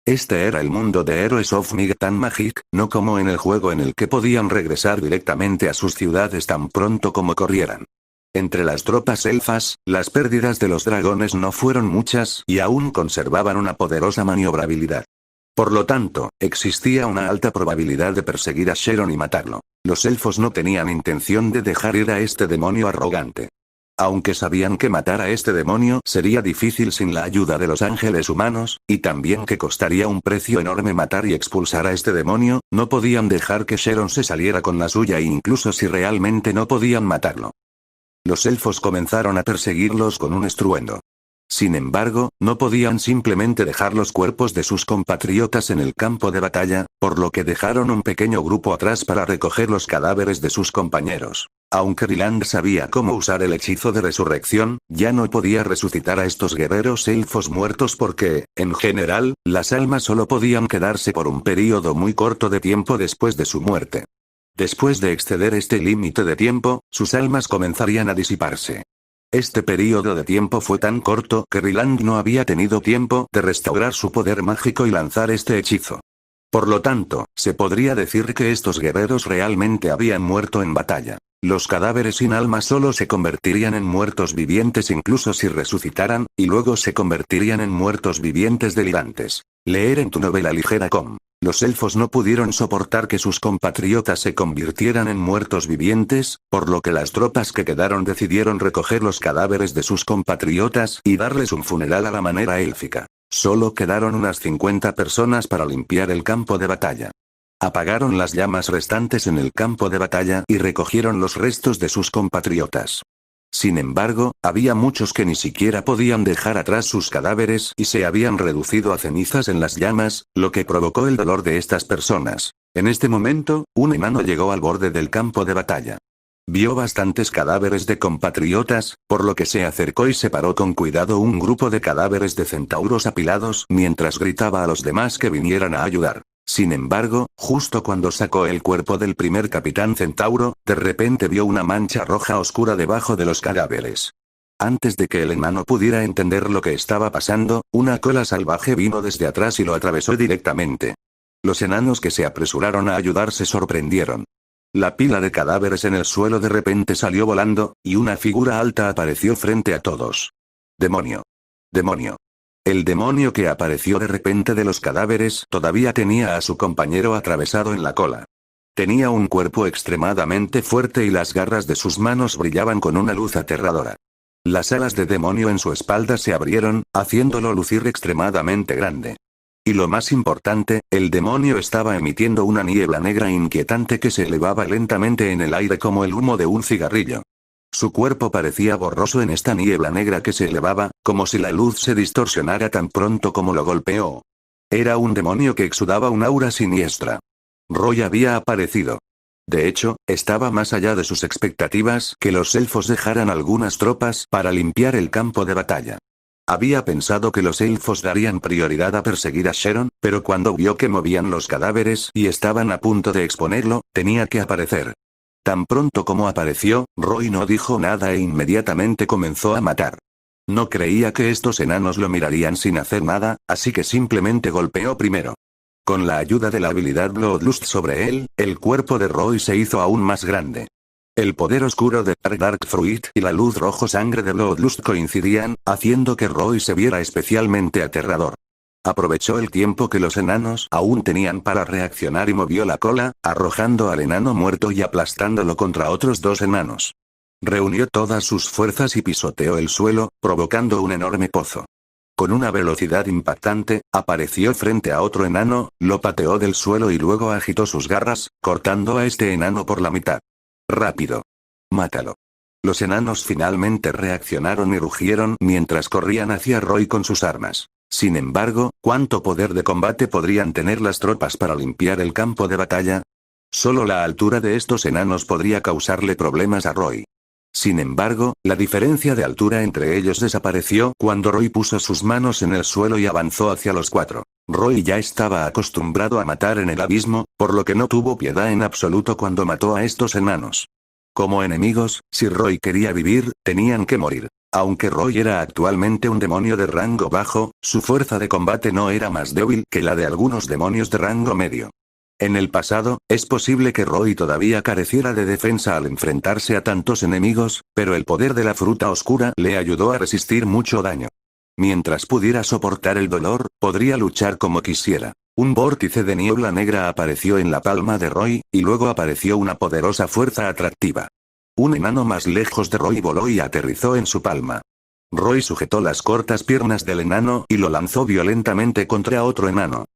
Este era el mundo de Heroes of Might and Magic, no como en el juego en el que podían regresar directamente a sus ciudades tan pronto como corrieran. Entre las tropas elfas, las pérdidas de los dragones no fueron muchas y aún conservaban una poderosa maniobrabilidad. Por lo tanto, existía una alta probabilidad de perseguir a Sharon y matarlo. Los elfos no tenían intención de dejar ir a este demonio arrogante. Aunque sabían que matar a este demonio sería difícil sin la ayuda de los ángeles humanos, y también que costaría un precio enorme matar y expulsar a este demonio, no podían dejar que Sharon se saliera con la suya incluso si realmente no podían matarlo. Los elfos comenzaron a perseguirlos con un estruendo. Sin embargo, no podían simplemente dejar los cuerpos de sus compatriotas en el campo de batalla, por lo que dejaron un pequeño grupo atrás para recoger los cadáveres de sus compañeros. Aunque Ryland sabía cómo usar el hechizo de resurrección, ya no podía resucitar a estos guerreros elfos muertos porque, en general, las almas solo podían quedarse por un período muy corto de tiempo después de su muerte. Después de exceder este límite de tiempo, sus almas comenzarían a disiparse. Este período de tiempo fue tan corto que Ryland no había tenido tiempo de restaurar su poder mágico y lanzar este hechizo. Por lo tanto, se podría decir que estos guerreros realmente habían muerto en batalla. Los cadáveres sin alma solo se convertirían en muertos vivientes incluso si resucitaran, y luego se convertirían en muertos vivientes delirantes. Leer en tu novela ligera.com. Los elfos no pudieron soportar que sus compatriotas se convirtieran en muertos vivientes, por lo que las tropas que quedaron decidieron recoger los cadáveres de sus compatriotas y darles un funeral a la manera élfica. Solo quedaron unas 50 personas para limpiar el campo de batalla. Apagaron las llamas restantes en el campo de batalla y recogieron los restos de sus compatriotas. Sin embargo, había muchos que ni siquiera podían dejar atrás sus cadáveres y se habían reducido a cenizas en las llamas, lo que provocó el dolor de estas personas. En este momento, un enano llegó al borde del campo de batalla. Vio bastantes cadáveres de compatriotas, por lo que se acercó y separó con cuidado un grupo de cadáveres de centauros apilados mientras gritaba a los demás que vinieran a ayudar. Sin embargo, justo cuando sacó el cuerpo del primer capitán centauro, de repente vio una mancha roja oscura debajo de los cadáveres. Antes de que el enano pudiera entender lo que estaba pasando, una cola salvaje vino desde atrás y lo atravesó directamente. Los enanos que se apresuraron a ayudar se sorprendieron. La pila de cadáveres en el suelo de repente salió volando, y una figura alta apareció frente a todos. ¡Demonio! ¡Demonio! El demonio que apareció de repente de los cadáveres todavía tenía a su compañero atravesado en la cola. Tenía un cuerpo extremadamente fuerte y las garras de sus manos brillaban con una luz aterradora. Las alas de demonio en su espalda se abrieron, haciéndolo lucir extremadamente grande. Y lo más importante, el demonio estaba emitiendo una niebla negra inquietante que se elevaba lentamente en el aire como el humo de un cigarrillo. Su cuerpo parecía borroso en esta niebla negra que se elevaba, como si la luz se distorsionara tan pronto como lo golpeó. Era un demonio que exudaba un aura siniestra. Roy había aparecido. De hecho, estaba más allá de sus expectativas que los elfos dejaran algunas tropas para limpiar el campo de batalla. Había pensado que los elfos darían prioridad a perseguir a Sharon, pero cuando vio que movían los cadáveres y estaban a punto de exponerlo, tenía que aparecer. Tan pronto como apareció, Roy no dijo nada e inmediatamente comenzó a matar. No creía que estos enanos lo mirarían sin hacer nada, así que simplemente golpeó primero. Con la ayuda de la habilidad Bloodlust sobre él, el cuerpo de Roy se hizo aún más grande. El poder oscuro de Dark Fruit y la luz rojo sangre de Bloodlust coincidían, haciendo que Roy se viera especialmente aterrador. Aprovechó el tiempo que los enanos aún tenían para reaccionar y movió la cola, arrojando al enano muerto y aplastándolo contra otros dos enanos. Reunió todas sus fuerzas y pisoteó el suelo, provocando un enorme pozo. Con una velocidad impactante, apareció frente a otro enano, lo pateó del suelo y luego agitó sus garras, cortando a este enano por la mitad. ¡Rápido! ¡Mátalo! Los enanos finalmente reaccionaron y rugieron mientras corrían hacia Roy con sus armas. Sin embargo, ¿cuánto poder de combate podrían tener las tropas para limpiar el campo de batalla? Solo la altura de estos enanos podría causarle problemas a Roy. Sin embargo, la diferencia de altura entre ellos desapareció cuando Roy puso sus manos en el suelo y avanzó hacia los cuatro. Roy ya estaba acostumbrado a matar en el abismo, por lo que no tuvo piedad en absoluto cuando mató a estos enanos. Como enemigos, si Roy quería vivir, tenían que morir. Aunque Roy era actualmente un demonio de rango bajo, su fuerza de combate no era más débil que la de algunos demonios de rango medio. En el pasado, es posible que Roy todavía careciera de defensa al enfrentarse a tantos enemigos, pero el poder de la fruta oscura le ayudó a resistir mucho daño. Mientras pudiera soportar el dolor, podría luchar como quisiera. Un vórtice de niebla negra apareció en la palma de Roy, y luego apareció una poderosa fuerza atractiva. Un enano más lejos de Roy voló y aterrizó en su palma. Roy sujetó las cortas piernas del enano y lo lanzó violentamente contra otro enano.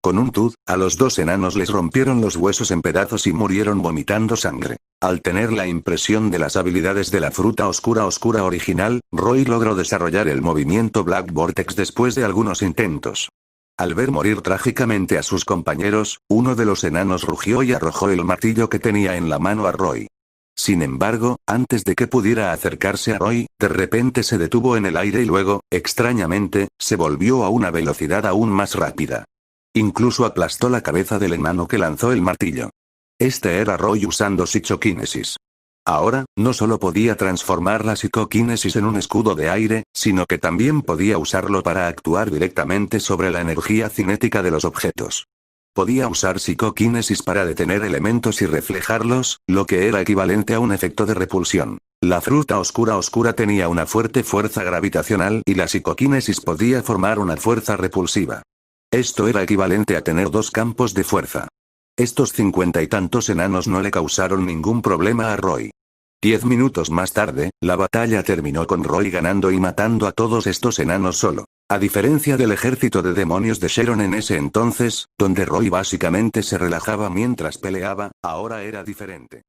Con un tud, a los dos enanos les rompieron los huesos en pedazos y murieron vomitando sangre. Al tener la impresión de las habilidades de la fruta oscura original, Roy logró desarrollar el movimiento Black Vortex después de algunos intentos. Al ver morir trágicamente a sus compañeros, uno de los enanos rugió y arrojó el martillo que tenía en la mano a Roy. Sin embargo, antes de que pudiera acercarse a Roy, de repente se detuvo en el aire y luego, extrañamente, se volvió a una velocidad aún más rápida. Incluso aplastó la cabeza del enano que lanzó el martillo. Este era Roy usando psicoquinesis. Ahora, no solo podía transformar la psicoquinesis en un escudo de aire, sino que también podía usarlo para actuar directamente sobre la energía cinética de los objetos. Podía usar psicoquinesis para detener elementos y reflejarlos, lo que era equivalente a un efecto de repulsión. La fruta oscura tenía una fuerte fuerza gravitacional y la psicoquinesis podía formar una fuerza repulsiva. Esto era equivalente a tener dos campos de fuerza. Estos 50 y tantos enanos no le causaron ningún problema a Roy. 10 minutos más tarde, la batalla terminó con Roy ganando y matando a todos estos enanos solo. A diferencia del ejército de demonios de Sharon en ese entonces, donde Roy básicamente se relajaba mientras peleaba, ahora era diferente.